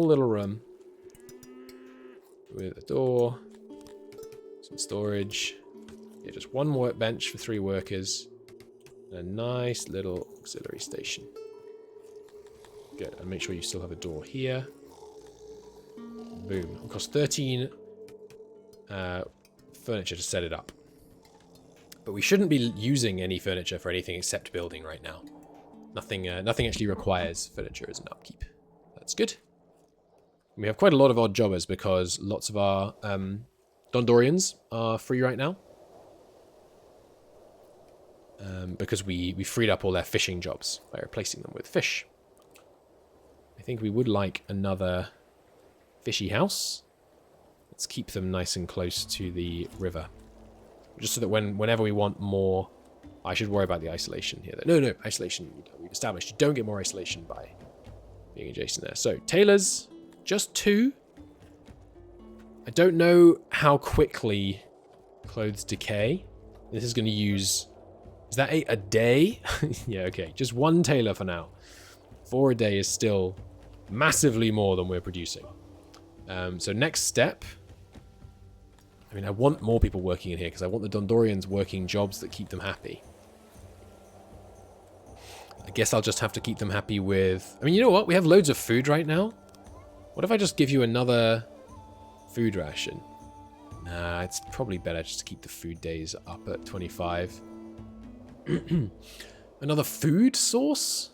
Speaker 1: little room with a door, some storage. Yeah, just one workbench for 3 workers, and a nice little auxiliary station. Good, and make sure you still have a door here. Boom. It'll cost 13 furniture to set it up. But we shouldn't be using any furniture for anything except building right now. Nothing actually requires furniture as an upkeep. That's good. We have quite a lot of odd jobbers because lots of our Dundorians are free right now. Because we freed up all their fishing jobs by replacing them with fish. I think we would like another fishy house. Let's keep them nice and close to the river. Just so that whenever we want more... I should worry about the isolation here. No, isolation. We've established you don't get more isolation by being adjacent there. So, tailors, just 2. I don't know how quickly clothes decay. This is going to use... Is that 8 a day? Yeah, okay. Just 1 tailor for now. 4 a day is still massively more than we're producing. So next step... I mean, I want more people working in here because I want the Dundorians working jobs that keep them happy. I guess I'll just have to keep them happy with... I mean, you know what? We have loads of food right now. What if I just give you another food ration? Nah, it's probably better just to keep the food days up at 25. Another food source?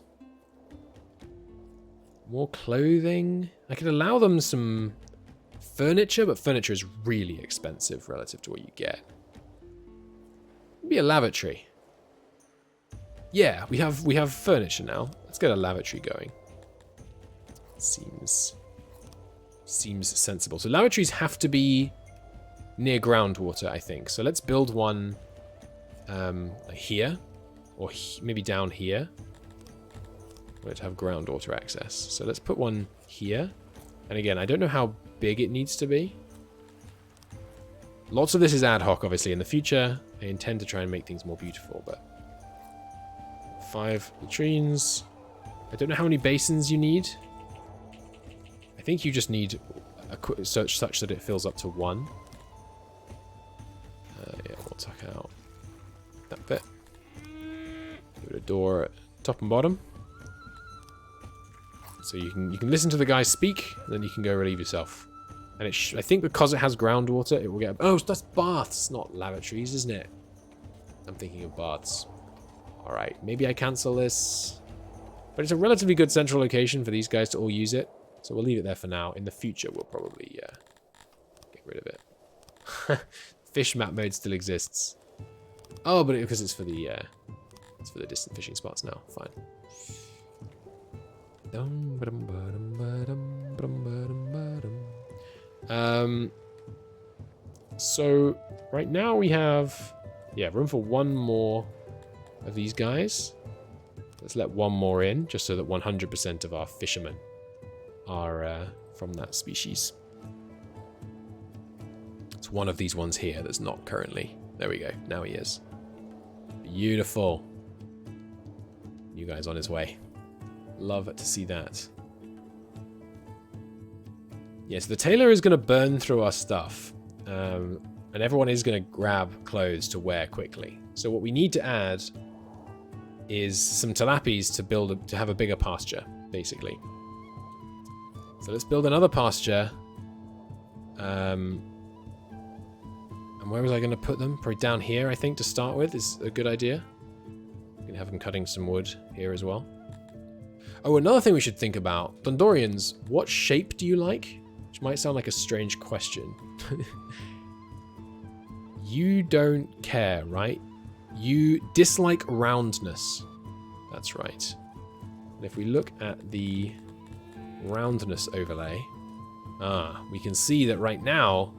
Speaker 1: More clothing? I could allow them some furniture, but furniture is really expensive relative to what you get. Maybe a lavatory. Yeah, we have furniture now. Let's get a lavatory going. Seems sensible. So lavatories have to be near groundwater, I think. So let's build one here, or maybe down here, where to have groundwater access. So let's put one here. And again, I don't know how big it needs to be. Lots of this is ad hoc, obviously. In the future, I intend to try and make things more beautiful, but 5 latrines. I don't know how many basins you need. I think you just need a such that it fills up to 1. Yeah, we'll tuck out that bit. Put a door at top and bottom. So you can listen to the guy speak, and then you can go relieve yourself. And I think because it has groundwater, it will get... Oh, that's baths, not lavatories, isn't it? I'm thinking of baths. Alright, maybe I cancel this. But it's a relatively good central location for these guys to all use it. So we'll leave it there for now. In the future, we'll probably get rid of it. Fish map mode still exists. Oh, but because it's for the distant fishing spots now. Fine. So right now we have room for 1 more of these guys. Let's let 1 more in, just so that 100% of our fishermen are from that species. It's one of these ones here that's not currently. There we go. Now he is. Beautiful. New guy's on his way. Love to see that. Yes, the tailor is going to burn through our stuff. And everyone is going to grab clothes to wear quickly. So what we need to add is some tilapis to have a bigger pasture, basically. So let's build another pasture. And where was I going to put them? Probably down here, I think, to start with is a good idea. We can have them cutting some wood here as well. Oh, another thing we should think about. Dundorians, what shape do you like? Which might sound like a strange question. You don't care, right? You dislike roundness. That's right. And if we look at the roundness overlay, we can see that right now,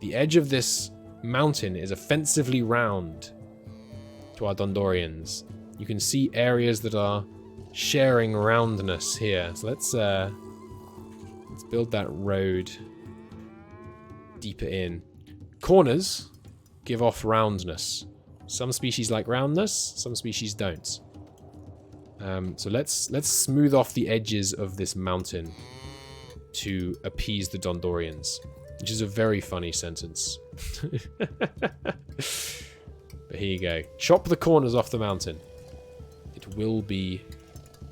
Speaker 1: the edge of this mountain is offensively round to our Dundorians. You can see areas that are sharing roundness here. So let's build that road deeper in. Corners give off roundness. Some species like roundness, some species don't. So let's smooth off the edges of this mountain to appease the Dundorians, which is a very funny sentence. But here you go. Chop the corners off the mountain. It will be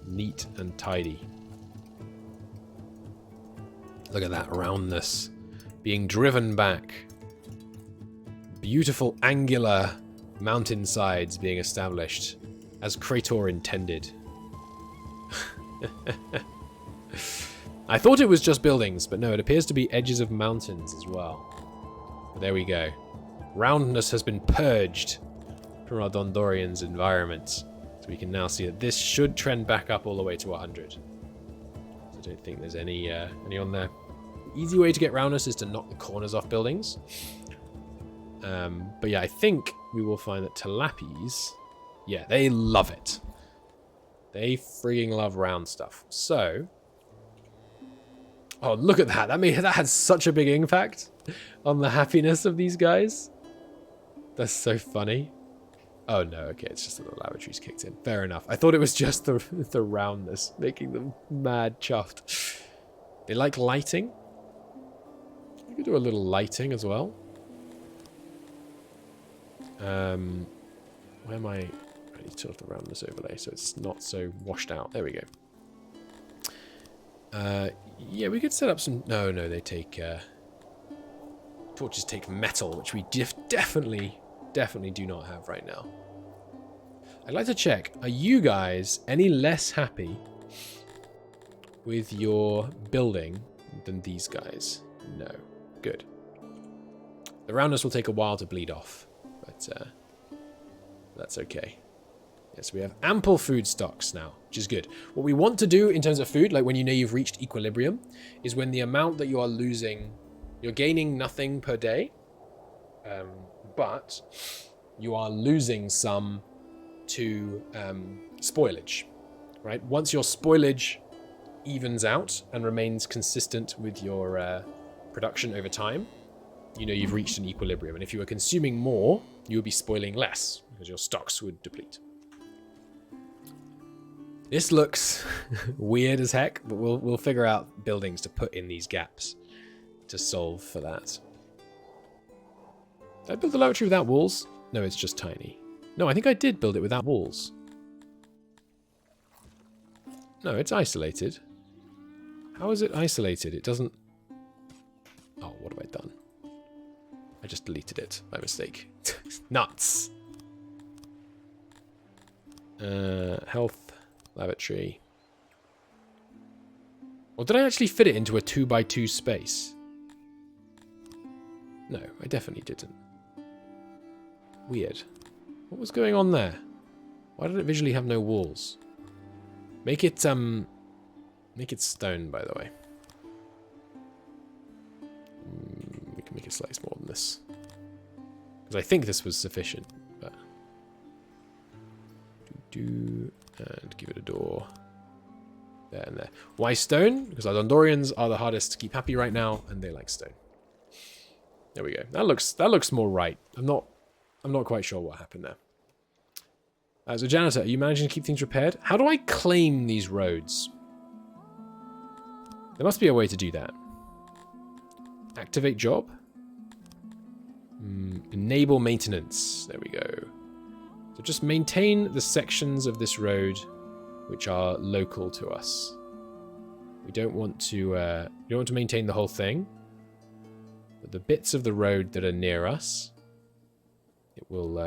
Speaker 1: neat and tidy. Look at that roundness being driven back. Beautiful angular mountainsides being established as Krator intended. I thought it was just buildings, but no, it appears to be edges of mountains as well. There we go. Roundness has been purged from our Dundorian's environment. So we can now see that this should trend back up all the way to 100. So I don't think there's any on there. The easy way to get roundness is to knock the corners off buildings. But yeah, I think we will find that Talapis, yeah, they love it. They frigging love round stuff. So, oh, look at that. That had such a big impact on the happiness of these guys. That's so funny. Oh no, okay, it's just that the lavatory's kicked in. Fair enough. I thought it was just the roundness making them mad chuffed. They like lighting. You could do a little lighting as well. Where am I? I need to turn off the roundness overlay so it's not so washed out. There we go. Yeah, we could set up some... No, they take... torches take metal, which we definitely do not have right now. I'd like to check, are you guys any less happy with your building than these guys? No. Good. The roundness will take a while to bleed off, but that's okay. Yes, we have ample food stocks now, which is good. What we want to do in terms of food, like when you know you've reached equilibrium, is when the amount that you are losing, you're gaining nothing per day, but you are losing some to spoilage, right? Once your spoilage evens out and remains consistent with your production over time, you know you've reached an equilibrium. And if you were consuming more, you would be spoiling less because your stocks would deplete. This looks weird as heck, but we'll figure out buildings to put in these gaps to solve for that. Did I build the lavatory without walls? No, it's just tiny. No, I think I did build it without walls. No, it's isolated. How is it isolated? It doesn't... Oh, what have I done? I just deleted it by mistake. Nuts! Health, lavatory. Or did I actually fit it into a 2x2 space? No, I definitely didn't. Weird. What was going on there? Why did it visually have no walls? Make it stone, by the way. We can make it slightly smaller than this. Because I think this was sufficient, but... And give it a door. There and there. Why stone? Because our Dundorians are the hardest to keep happy right now, and they like stone. There we go. That looks more right. I'm not quite sure what happened there. So janitor, are you managing to keep things repaired? How do I claim these roads? There must be a way to do that. Activate job. Enable maintenance. There we go. So just maintain the sections of this road which are local to us. We don't want to maintain the whole thing. But the bits of the road that are near us, it will,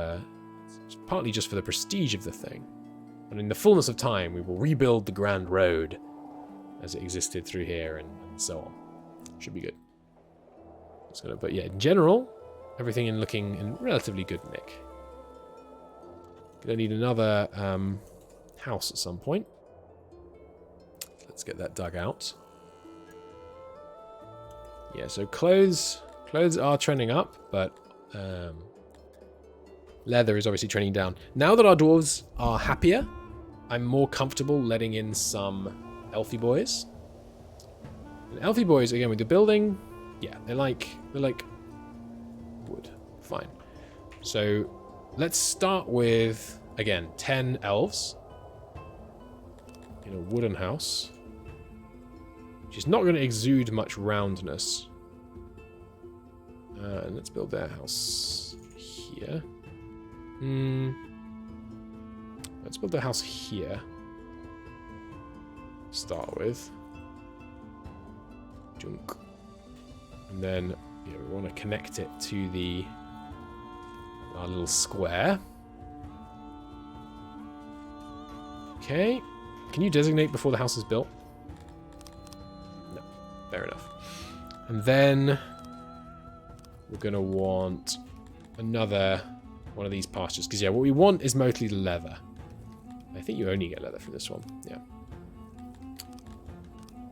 Speaker 1: it's partly just for the prestige of the thing. And in the fullness of time, we will rebuild the Grand Road as it existed through here and so on. Should be good. But yeah, in general, everything looking in relatively good nick. Gonna need another house at some point. Let's get that dug out. Yeah, so clothes are trending up, but leather is obviously trending down. Now that our dwarves are happier, I'm more comfortable letting in some elfie boys. And elfie boys, again, with the building, yeah, they're like wood. Fine. So let's start with, again, 10 elves in a wooden house, which is not going to exude much roundness. And let's build their house here. Let's build their house here. Start with. Junk. And then, yeah, we want to connect it to our little square. Okay. Can you designate before the house is built? No. Fair enough. And then we're going to want another one of these pastures. Because, yeah, what we want is mostly leather. I think you only get leather from this one. Yeah.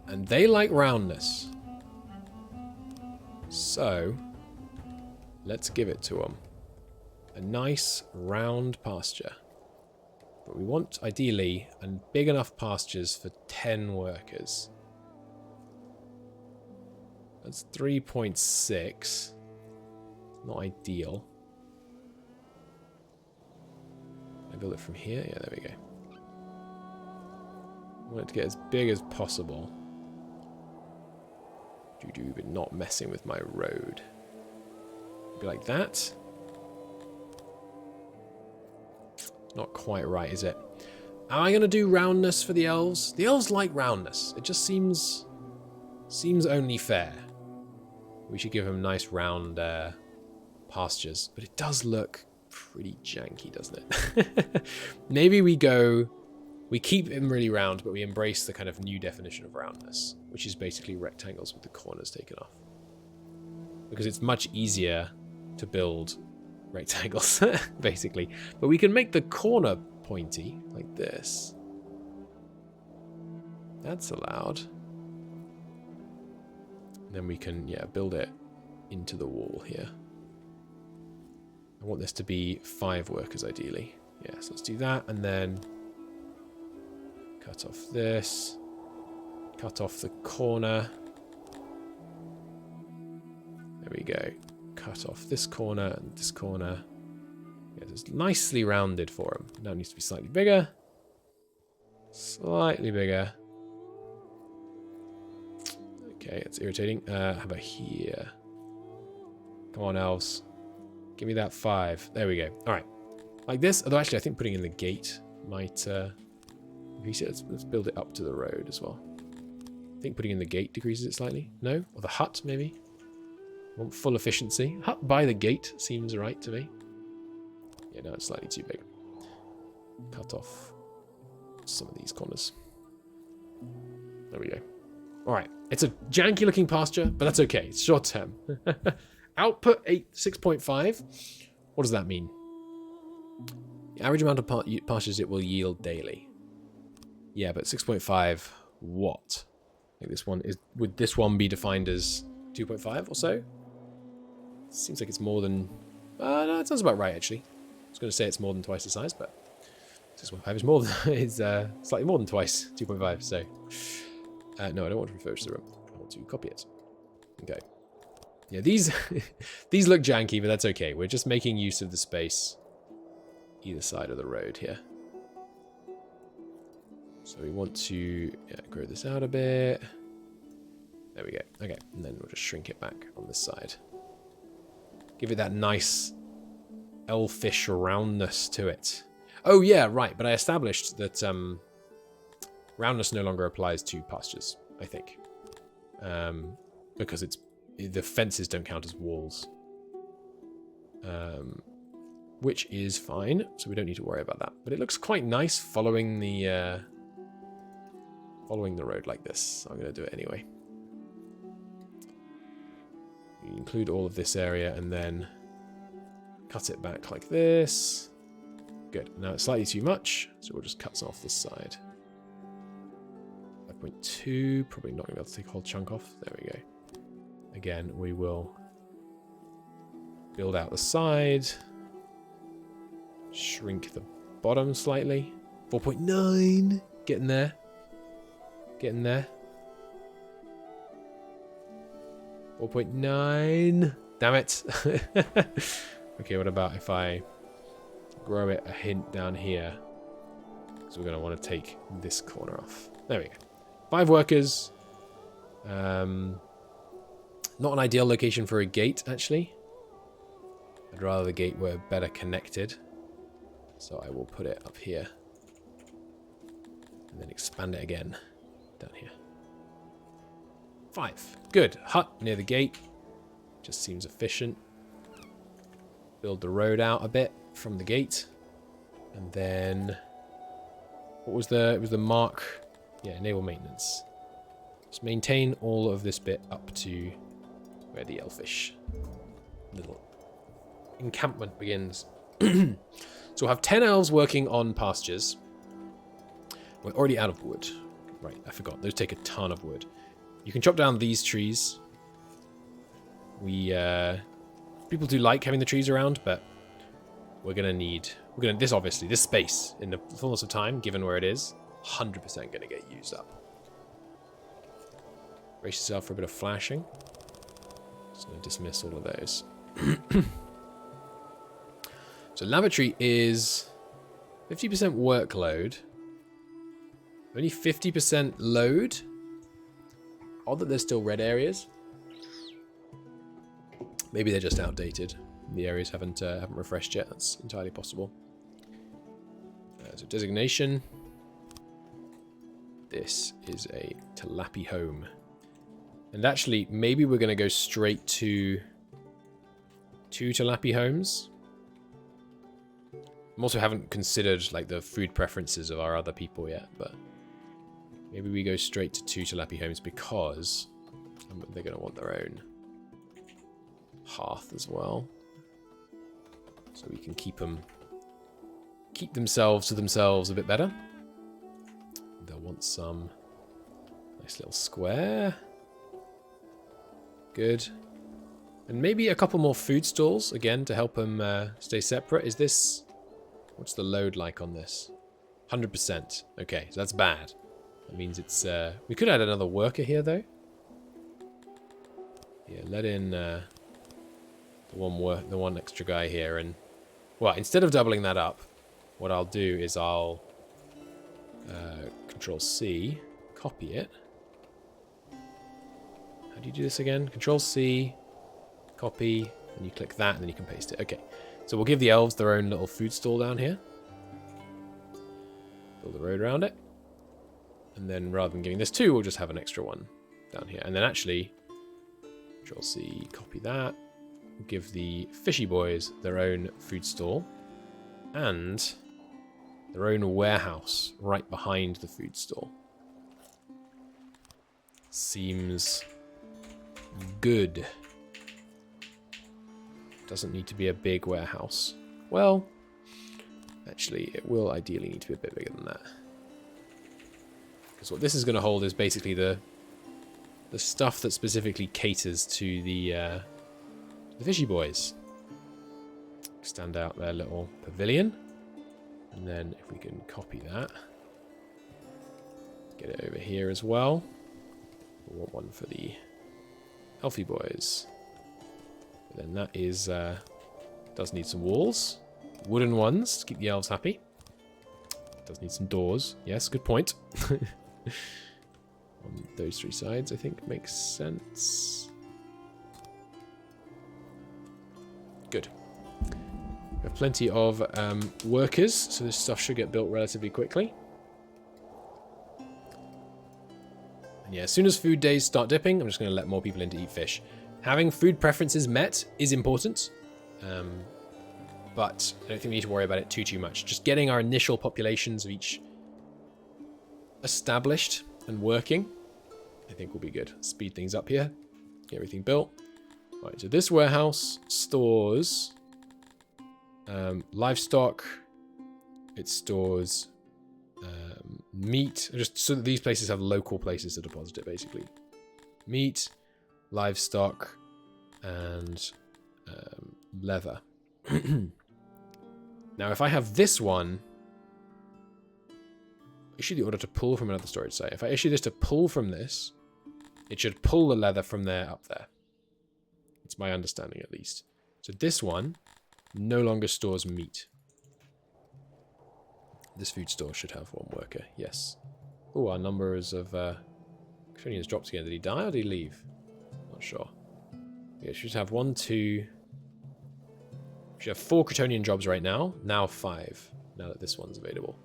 Speaker 1: And they like roundness. So, let's give it to them. A nice round pasture. But we want, ideally, big enough pastures for 10 workers. That's 3.6. Not ideal. Can I build it from here? Yeah, there we go. I want it to get as big as possible. But not messing with my road. Be like that. Not quite right, is it? Am I going to do roundness for the elves? The elves like roundness. It just seems only fair. We should give them nice round pastures. But it does look pretty janky, doesn't it? Maybe we keep them really round, but we embrace the kind of new definition of roundness, which is basically rectangles with the corners taken off. Because it's much easier to build rectangles, basically. But we can make the corner pointy, like this. That's allowed. And then we can, yeah, build it into the wall here. I want this to be 5 workers, ideally. Yeah, so let's do that, and then cut off this. Cut off the corner. There we go. Cut off this corner and this corner. Yeah, it's nicely rounded for them. Now it needs to be slightly bigger. Slightly bigger. Okay, it's irritating. How about here? Come on, elves. Give me that 5. There we go. All right. Like this. Although, actually, I think putting in the gate might increase it. Let's build it up to the road as well. I think putting in the gate decreases it slightly. No? Or the hut, maybe? Want full efficiency. Hut by the gate seems right to me. Yeah, no, it's slightly too big. Cut off some of these corners. There we go. Alright, it's a janky looking pasture, but that's okay. It's short term. Output 6.5. What does that mean? The average amount of pastures it will yield daily. Yeah, but 6.5 what? I think this one is. Would this one be defined as 2.5 or so? Seems like it's more than... no, it sounds about right, actually. I was going to say it's more than twice the size, but 6.5 is more than... is slightly more than twice 2.5, so... no, I don't want to refurbish the room. I want to copy it. Okay. Yeah, these these look janky, but that's okay. We're just making use of the space either side of the road here. So we want to grow this out a bit. There we go. Okay, and then we'll just shrink it back on this side. Give it that nice elfish roundness to it. Oh yeah, right. But I established that roundness no longer applies to pastures, I think. Because the fences don't count as walls. Which is fine, so we don't need to worry about that. But it looks quite nice following the road like this. So I'm going to do it anyway. You include all of this area and then cut it back like this. Good. Now it's slightly too much, so we'll just cut some off this side. 5.2, probably not going to be able to take a whole chunk off. There we go. Again, we will build out the side. Shrink the bottom slightly. 4.9. Getting there. Getting there. 4.9. Damn it. Okay, what about if I grow it a hint down here? So we're going to want to take this corner off. There we go. 5 workers. Not an ideal location for a gate, actually. I'd rather the gate were better connected. So I will put it up here. And then expand it again down here. 5. Good. Hut near the gate. Just seems efficient. Build the road out a bit from the gate. And then... What was the... It was the mark... Yeah, enable maintenance. Just maintain all of this bit up to where the elfish little encampment begins. So we'll have 10 elves working on pastures. We're already out of wood. Right, I forgot. Those take a ton of wood. You can chop down these trees. People do like having the trees around, but we're gonna need... this space, in the fullness of time, given where it is, 100% gonna get used up. Brace yourself for a bit of flashing. Just gonna dismiss all of those. So lavatory is 50% workload. Only 50% load. Odd that there's still red areas. Maybe they're just outdated. The areas haven't refreshed yet. That's entirely possible. So designation. This is a Talapi home. And actually, maybe we're going to go straight to 2 Talapi homes. I also haven't considered like the food preferences of our other people yet, but maybe we go straight to 2 Talapi homes because they're going to want their own hearth as well. So we can keep themselves to themselves a bit better. They'll want some nice little square. Good. And maybe a couple more food stalls, again, to help them stay separate. Is this... What's the load like on this? 100%. Okay, so that's bad. That means it's... we could add another worker here, though. Yeah, let in the one extra guy here. And well, instead of doubling that up, what I'll do is I'll Control-C, copy it. How do you do this again? Control-C, copy, and you click that, and then you can paste it. Okay. So we'll give the elves their own little food stall down here. Build a road around it. And then rather than giving this 2, we'll just have an extra one down here. And then actually, Control-C, copy that. We'll give the fishy boys their own food stall. And their own warehouse right behind the food stall. Seems good. Doesn't need to be a big warehouse. Well, actually, it will ideally need to be a bit bigger than that. Because what this is going to hold is basically the stuff that specifically caters to the fishy boys. Stand out their little pavilion. And then if we can copy that, get it over here as well. We want one for the Elfie boys. But then that is does need some walls, wooden ones to keep the elves happy. Does need some doors. Yes, good point. On those 3 sides, I think makes sense. Good. We have plenty of workers, so this stuff should get built relatively quickly. And yeah, as soon as food days start dipping, I'm just going to let more people in to eat fish. Having food preferences met is important, but I don't think we need to worry about it too much. Just getting our initial populations of each established and working, I think will be good. Speed things up here, get everything built. All right, so this warehouse stores livestock. It stores meat, just so that these places have local places to deposit it, basically. Meat, livestock, and leather. Now, if I have this one, issue the order to pull from another storage site. If I issue this to pull from this, it should pull the leather from there up there. It's my understanding, at least. So this one no longer stores meat. This food store should have 1 worker. Yes. Oh, our numbers of Crotonians dropped again. Did he die or did he leave? Not sure. Yeah, it should have 1, 2. We should have 4 Crotonian jobs right now. Now 5. Now that this one's available.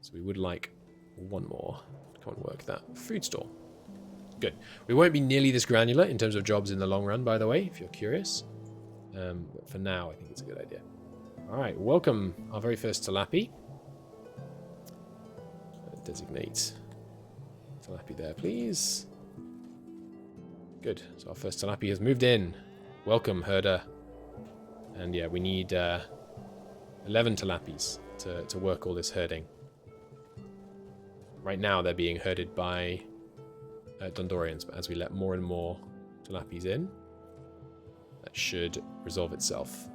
Speaker 1: So we would like 1 more to come and work that food store. Good. We won't be nearly this granular in terms of jobs in the long run, by the way, if you're curious. But for now, I think it's a good idea. Alright, welcome our very first Talapi. Designate Tilapia there, please. Good. So our first tilapia has moved in. Welcome, herder. And yeah, we need 11 tilapies to work all this herding. Right now they're being herded by Dundorians, but as we let more and more tilapies in, that should resolve itself.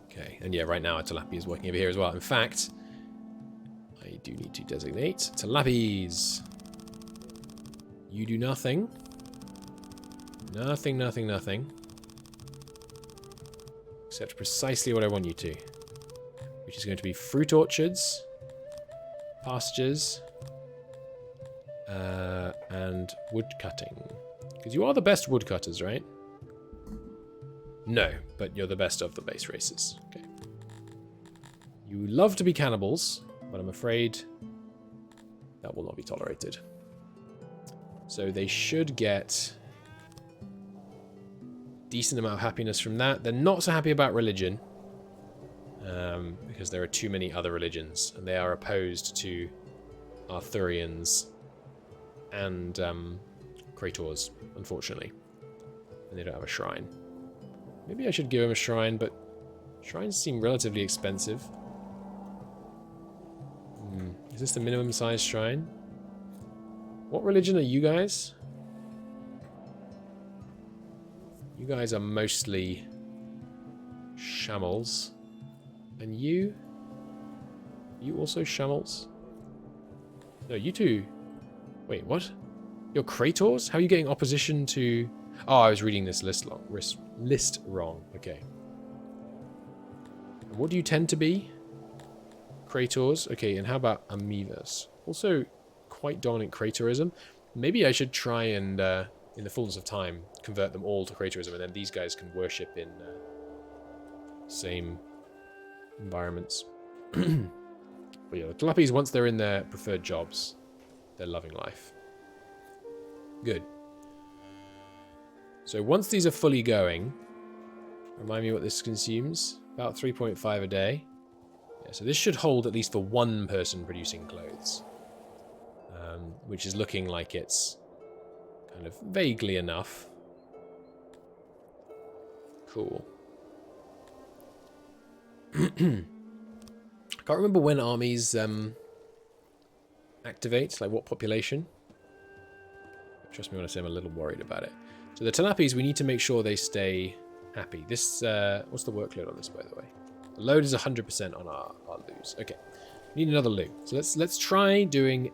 Speaker 1: Okay, and yeah, right now a tilapia is working over here as well. In fact, I do need to designate tilapies. You do nothing. Nothing, nothing, nothing. Except precisely what I want you to. Which is going to be fruit orchards, pastures, and wood cutting. Because you are the best woodcutters, right? No, but you're the best of the base races. Okay. You love to be cannibals, but I'm afraid that will not be tolerated. So they should get decent amount of happiness from that. They're not so happy about religion, because there are too many other religions, and they are opposed to Arthurians and Krators, unfortunately. And they don't have a shrine. Maybe I should give them a shrine, but shrines seem relatively expensive. Is this the minimum size shrine? What religion are you guys? You guys are mostly shamals. And you? You also shamals? No, you two. Wait, what? You're Krators? How are you getting opposition to... Oh, I was reading this list wrong. Okay. And what do you tend to be? Krators. Okay, and how about Amivas? Also quite dominant Kratorism. Maybe I should try and, in the fullness of time, convert them all to Kratorism, and then these guys can worship in same environments. But yeah, the Tilapies, once they're in their preferred jobs, they're loving life. Good. So once these are fully going, remind me what this consumes. About 3.5 a day. Yeah, so this should hold at least for one person producing clothes. Which is looking like it's kind of vaguely enough. Cool. I can't remember when armies activate, like what population. Trust me when I say I'm a little worried about it. So the Tilapies, we need to make sure they stay happy. This, what's the workload on this, by the way? The load is 100% on our loos. Okay, we need another loo. So let's try doing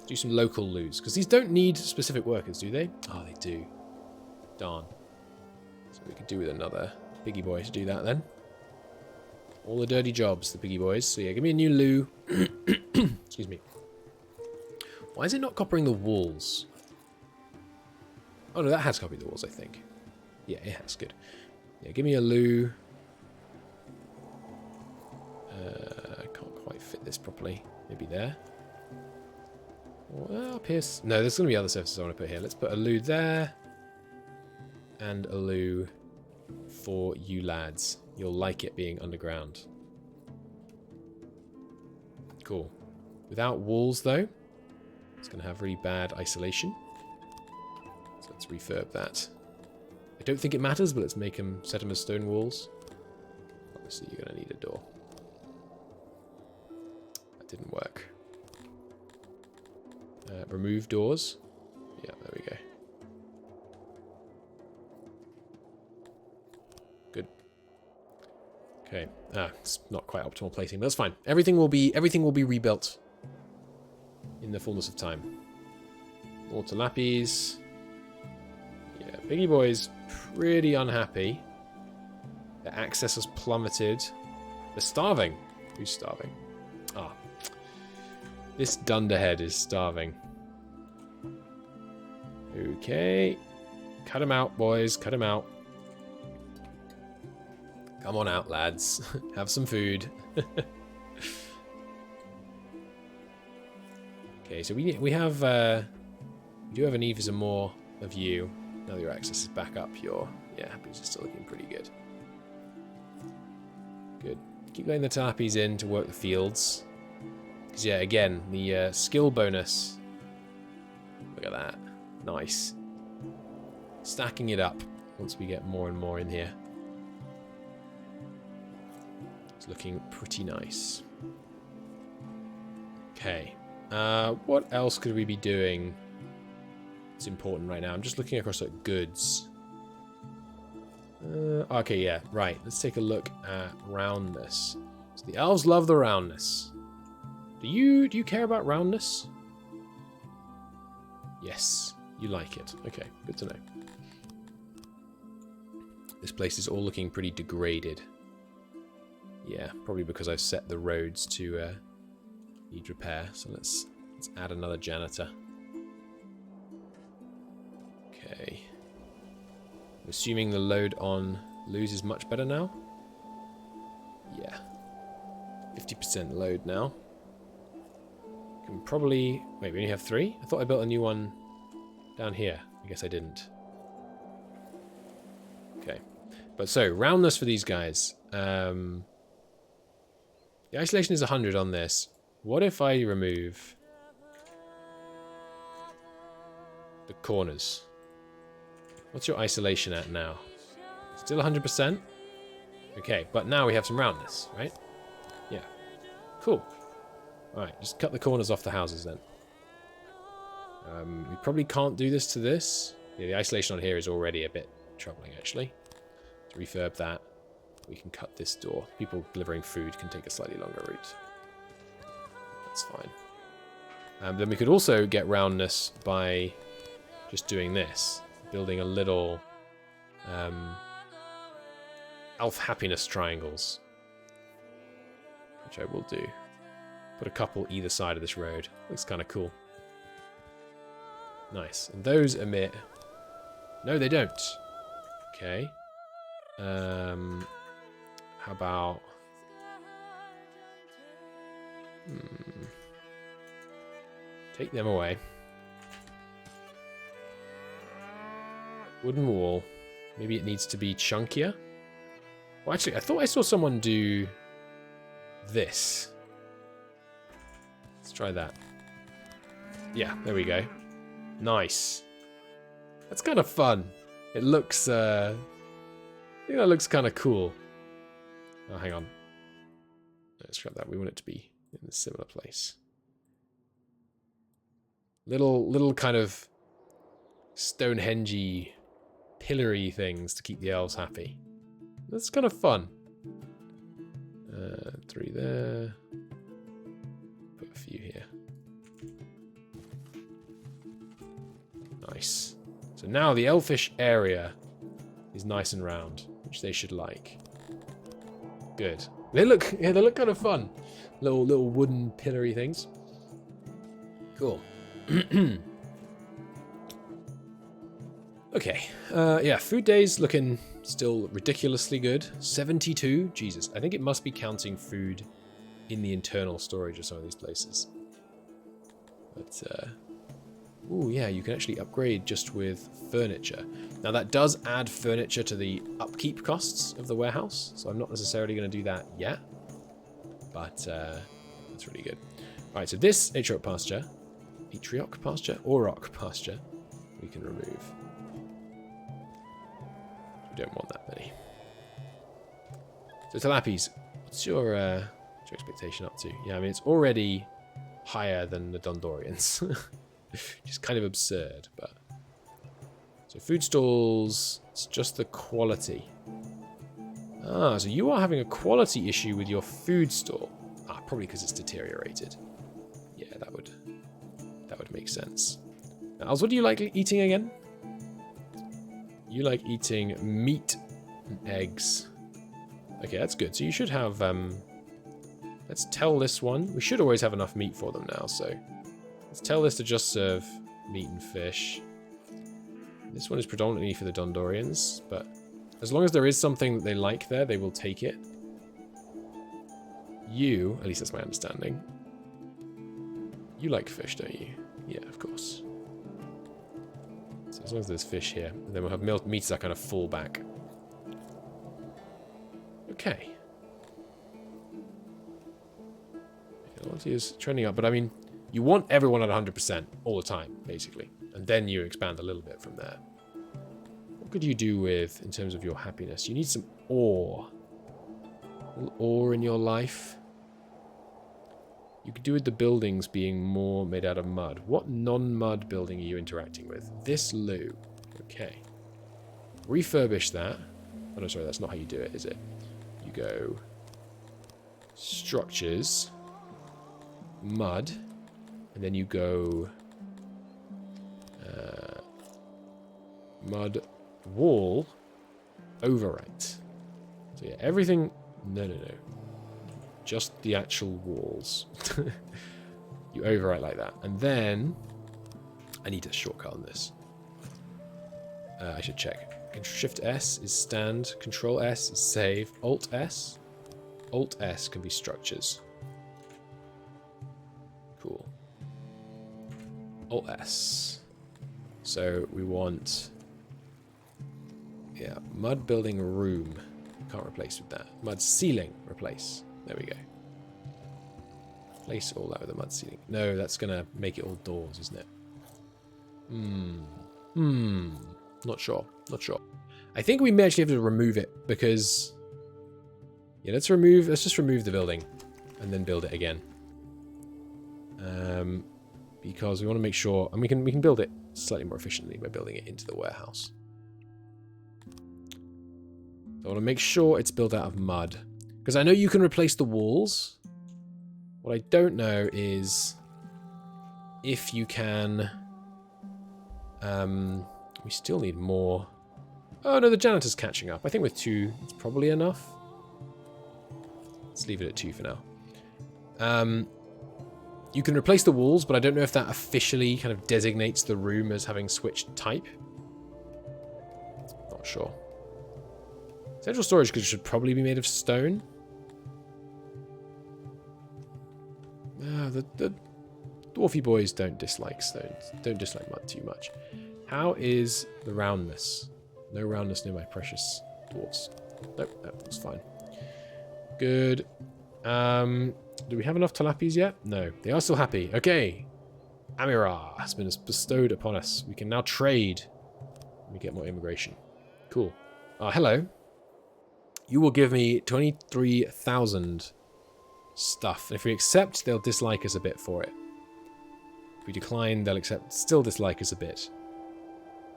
Speaker 1: do some local loos, because these don't need specific workers, do they? Oh, they do. Darn. So we could do with another piggy boy to do that then. All the dirty jobs, the piggy boys. So yeah, give me a new loo. Excuse me. Why is it not coppering the walls? Oh no, that has copied the walls, I think. Yeah, it has. Good. Yeah, give me a loo. I can't quite fit this properly. Maybe there. Well, up here. No, there's going to be other surfaces I want to put here. Let's put a loo there. And a loo for you lads. You'll like it being underground. Cool. Without walls, though, it's going to have really bad isolation. So let's refurb that. I don't think it matters, but let's make them, set them as stone walls. Obviously, you're going to need a door. That didn't work. Remove doors. Yeah, there we go. Good. Okay. It's not quite optimal placing, but that's fine. Everything will be rebuilt in the fullness of time. More Tilapies. Yeah, Piggy Boy's pretty unhappy. Their access has plummeted. They're starving. Who's starving? Ah. This dunderhead is starving. Okay. Cut him out, boys. Cut him out. Come on out, lads. Have some food. Okay, so we do have a need for some more of you. Now that your access is back up, your happiness is still looking pretty good. Good. Keep letting the Tilapies in to work the fields. Because, yeah, again, the skill bonus. Look at that. Nice. Stacking it up once we get more and more in here. It's looking pretty nice. Okay. What else could we be doing? It's important right now. I'm just looking across at goods. Okay, yeah, right. Let's take a look at roundness. So the elves love the roundness. Do you care about roundness? Yes, you like it. Okay, good to know. This place is all looking pretty degraded. Yeah, probably because I've set the roads to need repair. So let's add another janitor. Okay. I'm assuming the load on lose is much better now. Yeah. 50% load now. Can probably... Wait, we only have 3? I thought I built a new one down here. I guess I didn't. Okay. But so, roundness for these guys. The isolation is 100 on this. What if I remove the corners? What's your isolation at now? Still 100%? Okay, but now we have some roundness, right? Yeah. Cool. Alright, just cut the corners off the houses then. We probably can't do this to this. Yeah, the isolation on here is already a bit troubling, actually. To refurb that, we can cut this door. People delivering food can take a slightly longer route. That's fine. Then we could also get roundness by just doing this. Building a little elf happiness triangles. Which I will do. Put a couple either side of this road. Looks kind of cool. Nice. And those emit... No, they don't. Okay. How about... Take them away. Wooden wall. Maybe it needs to be chunkier. Well, actually, I thought I saw someone do this. Let's try that. Yeah, there we go. Nice. That's kind of fun. It looks, I think that looks kind of cool. Oh, hang on. Let's scrap that. We want it to be in a similar place. Little kind of Stonehenge-y, pillory things to keep the elves happy. That's kind of fun. 3 there. Put a few here. Nice. So now the elfish area is nice and round, which they should like. Good. They look kind of fun. Little wooden pillory things. Cool. Okay. Yeah, food days looking still ridiculously good. 72. Jesus. I think it must be counting food in the internal storage of some of these places. But, ooh, yeah, you can actually upgrade just with furniture. Now, that does add furniture to the upkeep costs of the warehouse, so I'm not necessarily going to do that yet. But, that's really good. Alright, so this Atrioc pasture, Auroch pasture, we can remove. We don't want that many. So, Talapis, what's your expectation up to? Yeah, I mean, it's already higher than the Dundorians. Which is kind of absurd, but... So food stalls, it's just the quality. Ah, so you are having a quality issue with your food stall. Ah, probably because it's deteriorated. Yeah, that would make sense. Now, Els, what do you like eating again? You like eating meat and eggs. Okay, that's good. So you should have... let's tell this one. We should always have enough meat for them now, so... Let's tell this to just serve meat and fish. This one is predominantly for the Dundorians, but as long as there is something that they like there, they will take it. You, at least that's my understanding. You like fish, don't you? Yeah, of course. So as long as there's fish here, and then we'll have meat as that kind of fallback. Okay. Quality is trending up, but I mean, you want everyone at 100% all the time, basically. And then you expand a little bit from there. What could you do with, in terms of your happiness? You need some ore. A little ore in your life. You could do with the buildings being more made out of mud. What non-mud building are you interacting with? This loo. Okay. Refurbish that. Oh no, sorry, that's not how you do it, is it? You go... structures... mud, and then you go mud wall overwrite. So yeah, everything. No, just the actual walls. You overwrite like that, and then I need a shortcut on this. I should check. Shift S is stand. Control S is save. Alt S. Alt S can be structures. Cool. Alt S. So we want... yeah, mud building room. Can't replace with that. Mud ceiling, replace. There we go. Replace all that with a mud ceiling. No, that's going to make it all doors, isn't it? Not sure. Not sure. I think we may actually have to remove it because... yeah, let's just remove the building and then build it again. Because we want to make sure, and we can build it slightly more efficiently by building it into the warehouse. So I want to make sure it's built out of mud, because I know you can replace the walls. What I don't know is if you can. We still need more. Oh no, the janitor's catching up. I think with 2, it's probably enough. Let's leave it at 2 for now. You can replace the walls, but I don't know if that officially kind of designates the room as having switched type. Not sure. Central storage should probably be made of stone. The dwarfy boys don't dislike stones. Don't dislike mud too much. How is the roundness? No roundness near my precious dwarfs. Nope, that looks fine. Good. Do we have enough talapis yet? No. They are still happy. Okay. Amira has been bestowed upon us. We can now trade. We get more immigration. Cool. Hello. You will give me 23,000 stuff. If we accept, they'll dislike us a bit for it. If we decline, they'll still dislike us a bit.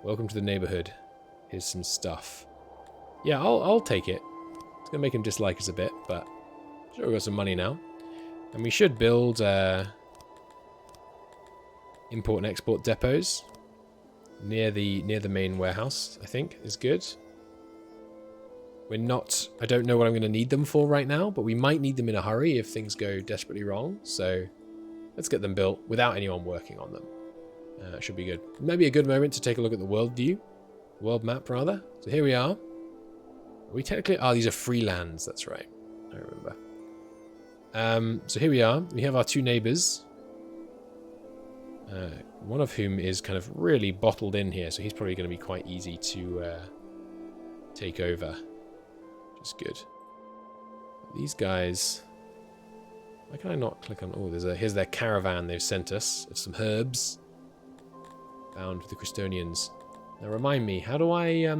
Speaker 1: Welcome to the neighborhood. Here's some stuff. Yeah, I'll take it. It's going to make him dislike us a bit, but sure, we've got some money now. And we should build import and export depots near the main warehouse, I think, is good. We're not... I don't know what I'm going to need them for right now, but we might need them in a hurry if things go desperately wrong. So let's get them built without anyone working on them. Should be good. Maybe a good moment to take a look at the world view. World map, rather. So here we are. Are we technically... oh, these are free lands. That's right. I remember. So here we are. We have our 2 neighbors. One of whom is kind of really bottled in here, so he's probably going to be quite easy to take over. Which is good. These guys... why can I not click on... oh, here's their caravan they've sent us of some herbs. Bound with the Crestonians. Now remind me, how do I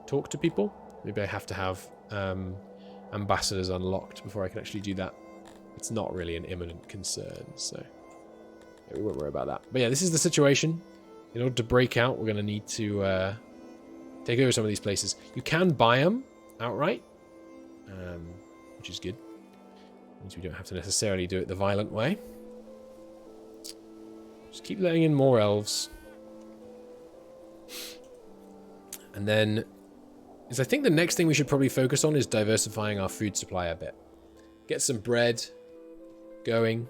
Speaker 1: talk to people? Maybe I have to have ambassadors unlocked before I can actually do that. It's not really an imminent concern, so yeah, we won't worry about that. But yeah, this is the situation. In order to break out, we're going to need to take over some of these places. You can buy them outright, which is good. Means we don't have to necessarily do it the violent way. Just keep letting in more elves. And then, I think the next thing we should probably focus on is diversifying our food supply a bit. Get some bread going.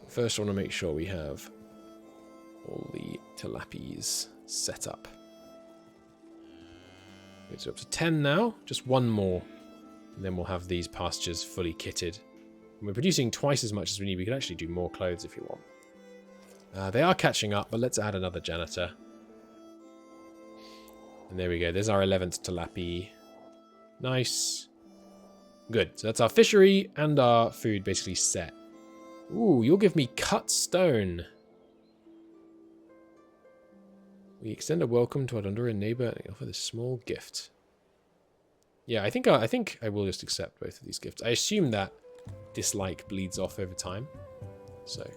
Speaker 1: First, I want to make sure we have all the tilapis set up. It's up to 10 now. Just one more. And then we'll have these pastures fully kitted. And we're producing twice as much as we need. We could actually do more clothes if you want. They are catching up, but let's add another janitor. And there we go. There's our 11th tilapi. Nice. Good. So that's our fishery and our food basically set. Ooh, you'll give me cut stone. We extend a welcome to our Dundorian neighbour and offer this small gift. Yeah, I think I will just accept both of these gifts. I assume that dislike bleeds off over time. So,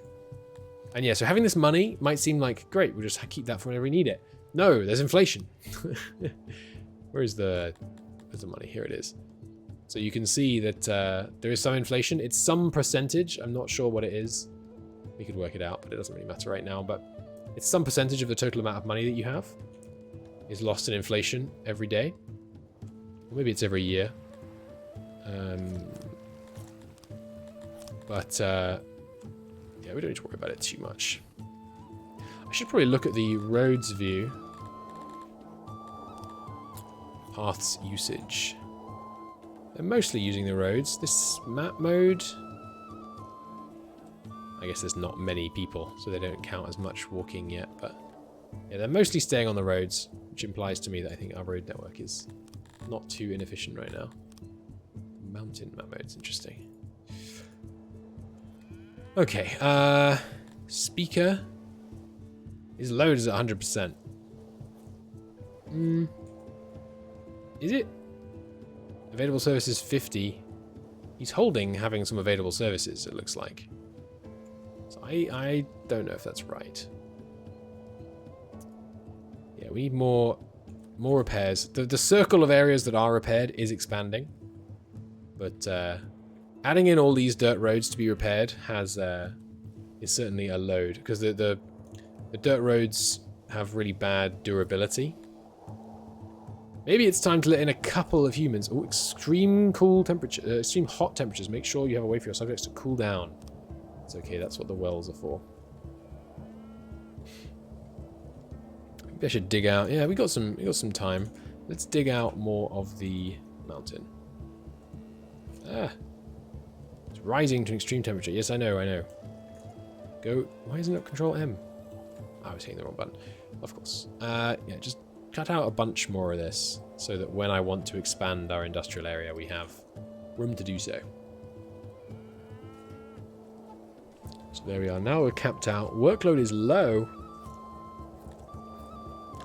Speaker 1: and yeah, so having this money might seem like, great, we'll just keep that for whenever we need it. No, there's inflation. Where's the money? Here it is. So you can see that there is some inflation. It's some percentage. I'm not sure what it is. We could work it out, but it doesn't really matter right now. But it's some percentage of the total amount of money that you have is lost in inflation every day. Or maybe it's every year. Yeah, we don't need to worry about it too much. I should probably look at the roads view. Paths usage. They're mostly using the roads. This map mode, I guess there's not many people, so they don't count as much walking yet, but yeah, they're mostly staying on the roads, which implies to me that I think our road network is not too inefficient right now. Mountain map mode's interesting. Okay, speaker. His load is at 100%. Is it? Available services 50. He's holding having some available services, it looks like. So I don't know if that's right. Yeah, we need more repairs. The circle of areas that are repaired is expanding. But adding in all these dirt roads to be repaired is certainly a load, because the dirt roads have really bad durability. Maybe it's time to let in a couple of humans. Oh, extreme cool temperature, extreme hot temperatures. Make sure you have a way for your subjects to cool down. It's okay. That's what the wells are for. Maybe I should dig out. Yeah, we got some time. Let's dig out more of the mountain. Ah, it's rising to extreme temperature. Yes, I know. Go. Why isn't it Control M? I was hitting the wrong button. Of course. Yeah, just cut out a bunch more of this so that when I want to expand our industrial area, we have room to do so. So there we are. Now we're capped out. Workload is low.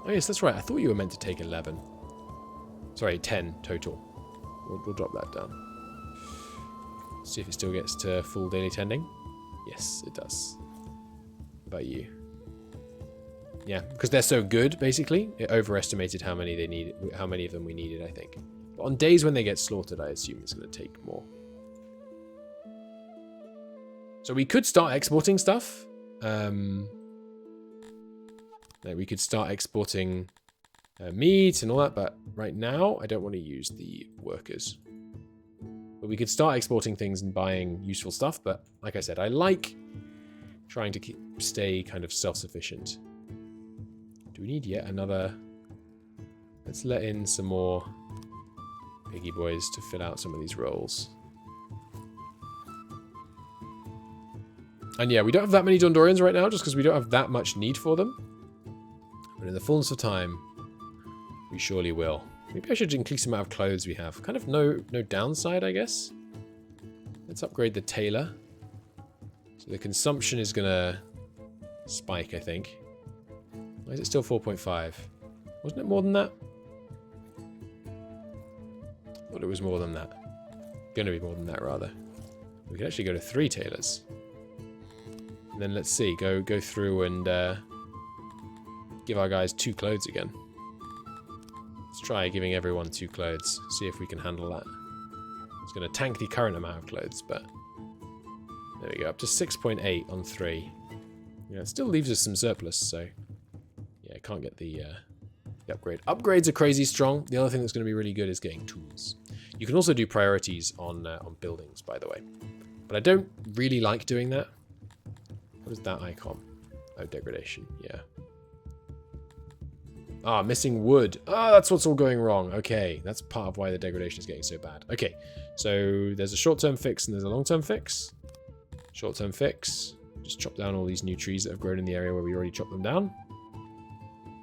Speaker 1: Oh yes, that's right. I thought you were meant to take 11. Sorry, 10 total. We'll drop that down. See if it still gets to full daily tending. Yes, it does. What about you? Yeah, because they're so good, basically, it overestimated how many of them we needed, I think. But on days when they get slaughtered, I assume it's going to take more. So we could start exporting stuff. We could start exporting meat and all that, but right now, I don't want to use the workers. But we could start exporting things and buying useful stuff, but like I said, I like trying to stay kind of self-sufficient. Do we need yet another? Let's let in some more piggy boys to fill out some of these roles. And yeah, we don't have that many Dundorians right now just because we don't have that much need for them. But in the fullness of time, we surely will. Maybe I should increase the amount of clothes we have. Kind of no downside, I guess. Let's upgrade the tailor. So the consumption is going to spike, I think. Why is it still 4.5? Wasn't it more than that? I thought it was more than that. Going to be more than that, rather. We could actually go to 3 tailors. And then let's see. Go through and give our guys 2 clothes again. Let's try giving everyone 2 clothes. See if we can handle that. It's going to tank the current amount of clothes, but there we go. Up to 6.8 on 3. Yeah, it still leaves us some surplus, so yeah, I can't get the upgrade. Upgrades are crazy strong. The other thing that's going to be really good is getting tools. You can also do priorities on buildings, by the way, but I don't really like doing that. What is that icon? Oh, degradation. Yeah. Ah, missing wood. Ah, that's what's all going wrong. Okay, that's part of why the degradation is getting so bad. Okay, so there's a short-term fix and there's a long-term fix. Short-term fix. Just chop down all these new trees that have grown in the area where we already chopped them down.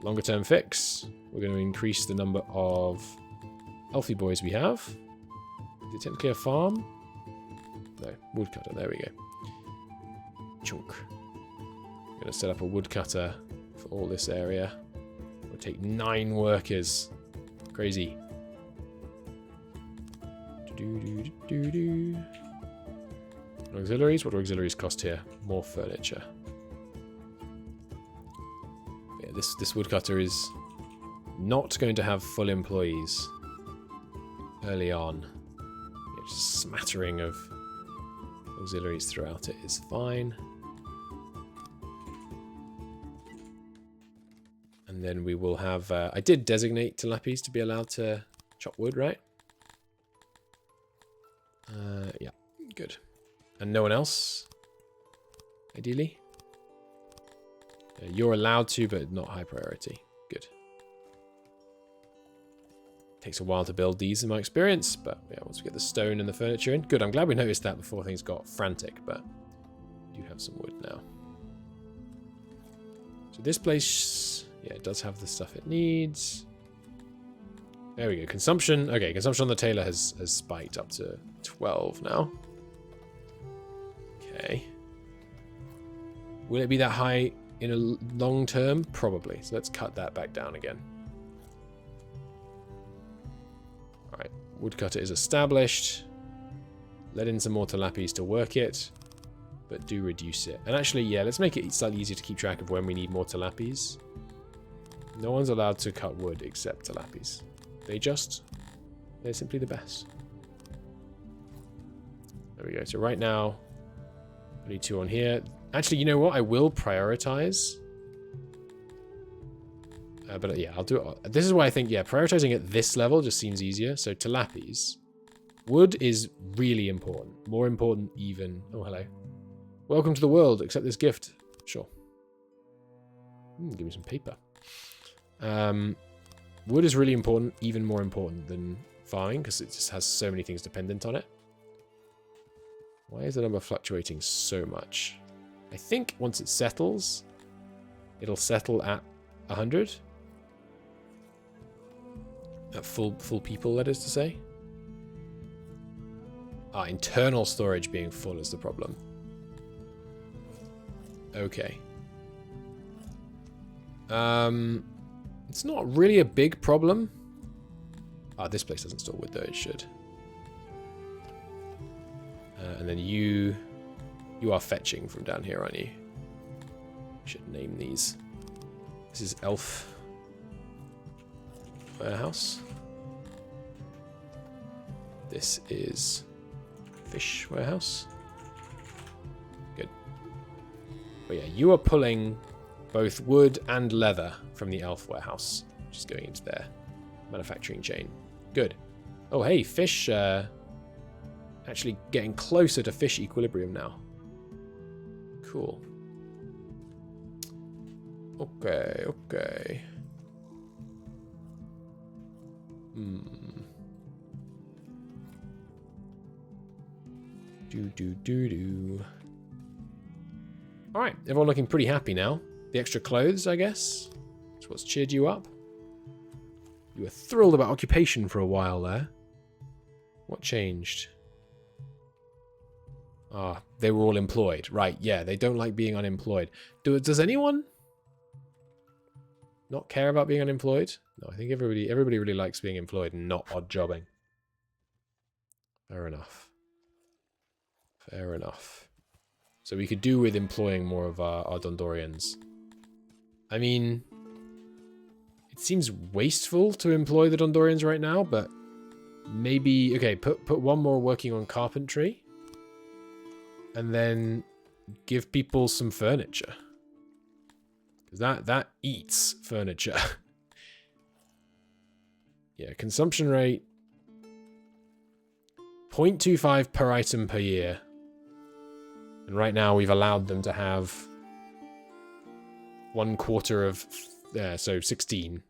Speaker 1: Longer-term fix. We're going to increase the number of healthy boys we have. Is it technically a farm? No, woodcutter. There we go. Chunk. I'm going to set up a woodcutter for all this area. It'll take 9 workers. Crazy. Auxiliaries? What do auxiliaries cost here? More furniture. Yeah, this woodcutter is not going to have full employees early on. Yeah, just a smattering of auxiliaries throughout it is fine. And then we will have... I did designate Talapis to be allowed to chop wood, right? Yeah, good. And no one else, ideally. You're allowed to, but not high priority. Good. Takes a while to build these in my experience, but yeah, once we get the stone and the furniture in. Good, I'm glad we noticed that before things got frantic, but we do have some wood now. So this place, yeah, it does have the stuff it needs. There we go. Consumption. Okay, consumption on the tailor has spiked up to 12 now. Okay. Will it be that high in a long term? Probably. So let's cut that back down again. Alright. Woodcutter is established. Let in some more Talapis to work it. But do reduce it. And actually, yeah, let's make it slightly easier to keep track of when we need more Talapis. No one's allowed to cut wood except Talapis. They're simply the best. There we go. So right now, only 2 on here. Actually, you know what? I will prioritize. But yeah, I'll do it. This is why I think, yeah, prioritizing at this level just seems easier. So Talapis. Wood is really important. More important even... Oh, hello. Welcome to the world. Accept this gift. Sure. Give me some paper. Wood is really important, even more important than farming, because it just has so many things dependent on it. Why is the number fluctuating so much? I think once it settles, it'll settle at 100. At full people, that is to say. Ah, internal storage being full is the problem. Okay. It's not really a big problem. Ah, this place doesn't store wood though, it should. And then you are fetching from down here, aren't you? Should name these. This is Elf Warehouse. This is Fish Warehouse. Good. But yeah, you are pulling both wood and leather from the Elf Warehouse, which is going into their manufacturing chain. Good. Oh, hey, fish. Actually getting closer to fish equilibrium now. Cool. Okay, okay. Alright, everyone looking pretty happy now. The extra clothes, I guess. That's what's cheered you up. You were thrilled about occupation for a while there. What changed? Ah, they were all employed. Right, yeah, they don't like being unemployed. Does anyone not care about being unemployed? No, I think everybody really likes being employed and not odd jobbing. Fair enough. Fair enough. So we could do with employing more of our Dundorians. I mean, it seems wasteful to employ the Dundorians right now, but maybe... Okay, put one more working on carpentry. And then give people some furniture. Because that eats furniture. Yeah, consumption rate. 0.25 per item per year. And right now we've allowed them to have 1/4 of... so 16.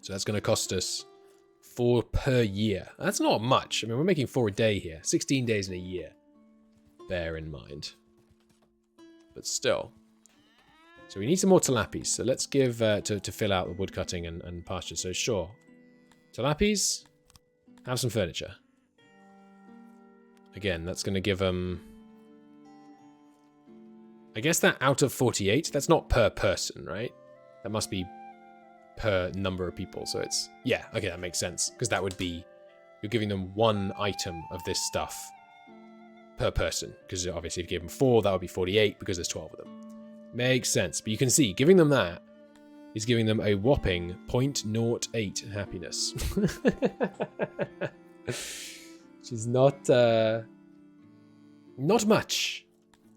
Speaker 1: So that's going to cost us 4 per year. That's not much. I mean, we're making 4 a day here. 16 days in a year. Bear in mind. But still. So we need some more Talapis. So let's give to fill out the woodcutting and pasture. So sure. Talapis. Have some furniture. Again, that's going to give them... I guess that out of 48, that's not per person, right? That must be per number of people. So it's... Yeah, okay, that makes sense. Because that would be... You're giving them 1 item of this stuff per person. Because obviously if you gave them 4, that would be 48 because there's 12 of them. Makes sense. But you can see, giving them that is giving them a whopping 0.08 happiness. Which is not much.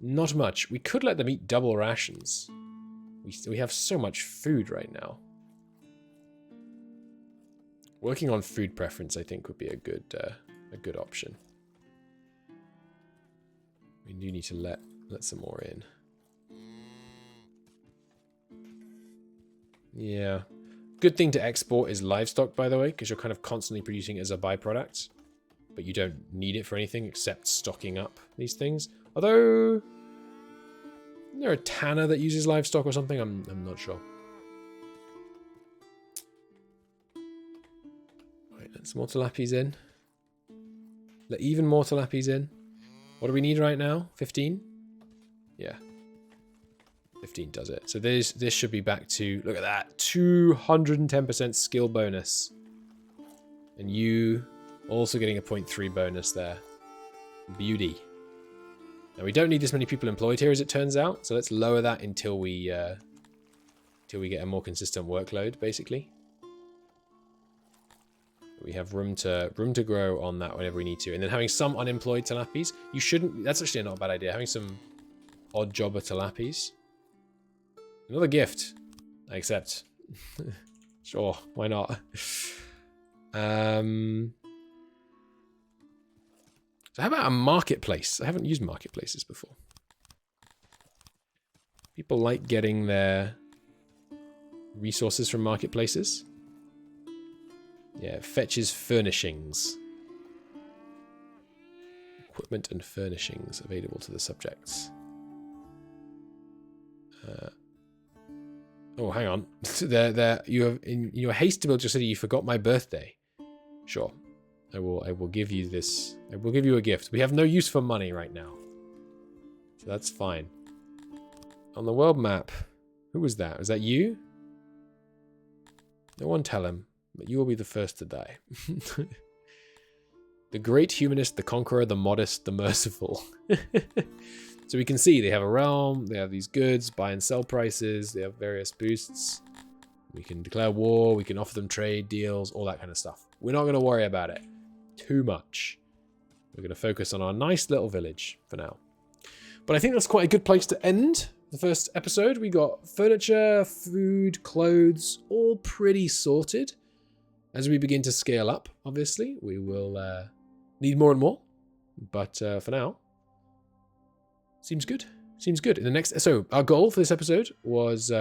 Speaker 1: Not much. We could let them eat double rations. We have so much food right now. Working on food preference, I think, would be a good option. We do need to let some more in. Yeah. Good thing to export is livestock, by the way, because you're kind of constantly producing it as a byproduct. But you don't need it for anything except stocking up these things. Although, isn't there a tanner that uses livestock or something? I'm not sure. Right, let some more tilapis in. Let even more tilapis in. What do we need right now? 15? Yeah. 15 does it. So this should be back to, look at that, 210% skill bonus. And you also getting a 0.3 bonus there. Beauty. Now we don't need this many people employed here, as it turns out. So let's lower that until we get a more consistent workload, basically. We have room to grow on that whenever we need to. And then having some unemployed tilapis, you shouldn't. That's actually not a bad idea. Having some odd jobber tilapis. Another gift. I accept. Sure, why not? So how about a marketplace? I haven't used marketplaces before. People like getting their resources from marketplaces. Yeah, it fetches furnishings. Equipment and furnishings available to the subjects. Oh, hang on. You have in your haste to build your city, you forgot my birthday. Sure. I will give you this. I will give you a gift. We have no use for money right now. So that's fine. On the world map, who was that? Was that you? No one tell him, but you will be the first to die. The great humanist, the conqueror, the modest, the merciful. So we can see they have a realm, they have these goods, buy and sell prices, they have various boosts. We can declare war, we can offer them trade deals, all that kind of stuff. We're not going to worry about it too much. We're going to focus on our nice little village for now. But I think that's quite a good place to end the first episode. We got furniture, food, clothes, all pretty sorted. As we begin to scale up, obviously, we will need more and more. But for now, seems good. Seems good. In the next, so our goal for this episode was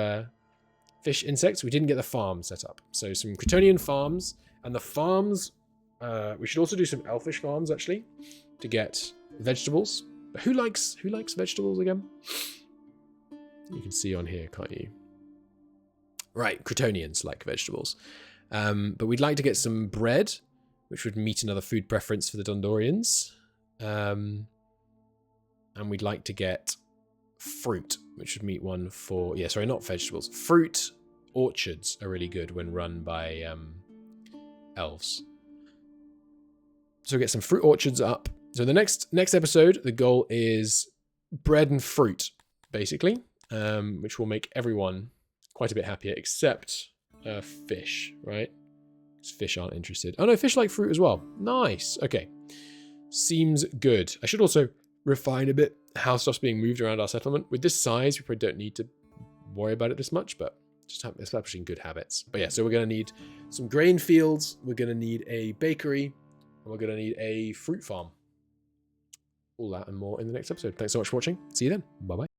Speaker 1: fish, insects. We didn't get the farm set up. So some Kryptonian farms, and the farms. We should also do some elfish farms actually to get vegetables. But who likes vegetables again? You can see on here, can't you? Right, Kryptonians like vegetables. But we'd like to get some bread, which would meet another food preference for the Dundorians. And we'd like to get fruit, which would meet one for... Yeah, sorry, not vegetables. Fruit orchards are really good when run by elves. So we'll get some fruit orchards up. So the next episode, the goal is bread and fruit, basically, which will make everyone quite a bit happier, except fish, right? Because fish aren't interested. Oh no, fish like fruit as well. Nice. Okay. Seems good. I should also refine a bit how stuff's being moved around our settlement. With this size, we probably don't need to worry about it this much, but just establishing good habits. But yeah, so we're going to need some grain fields, we're going to need a bakery, and we're going to need a fruit farm. All that and more in the next episode. Thanks so much for watching. See you then. Bye-bye.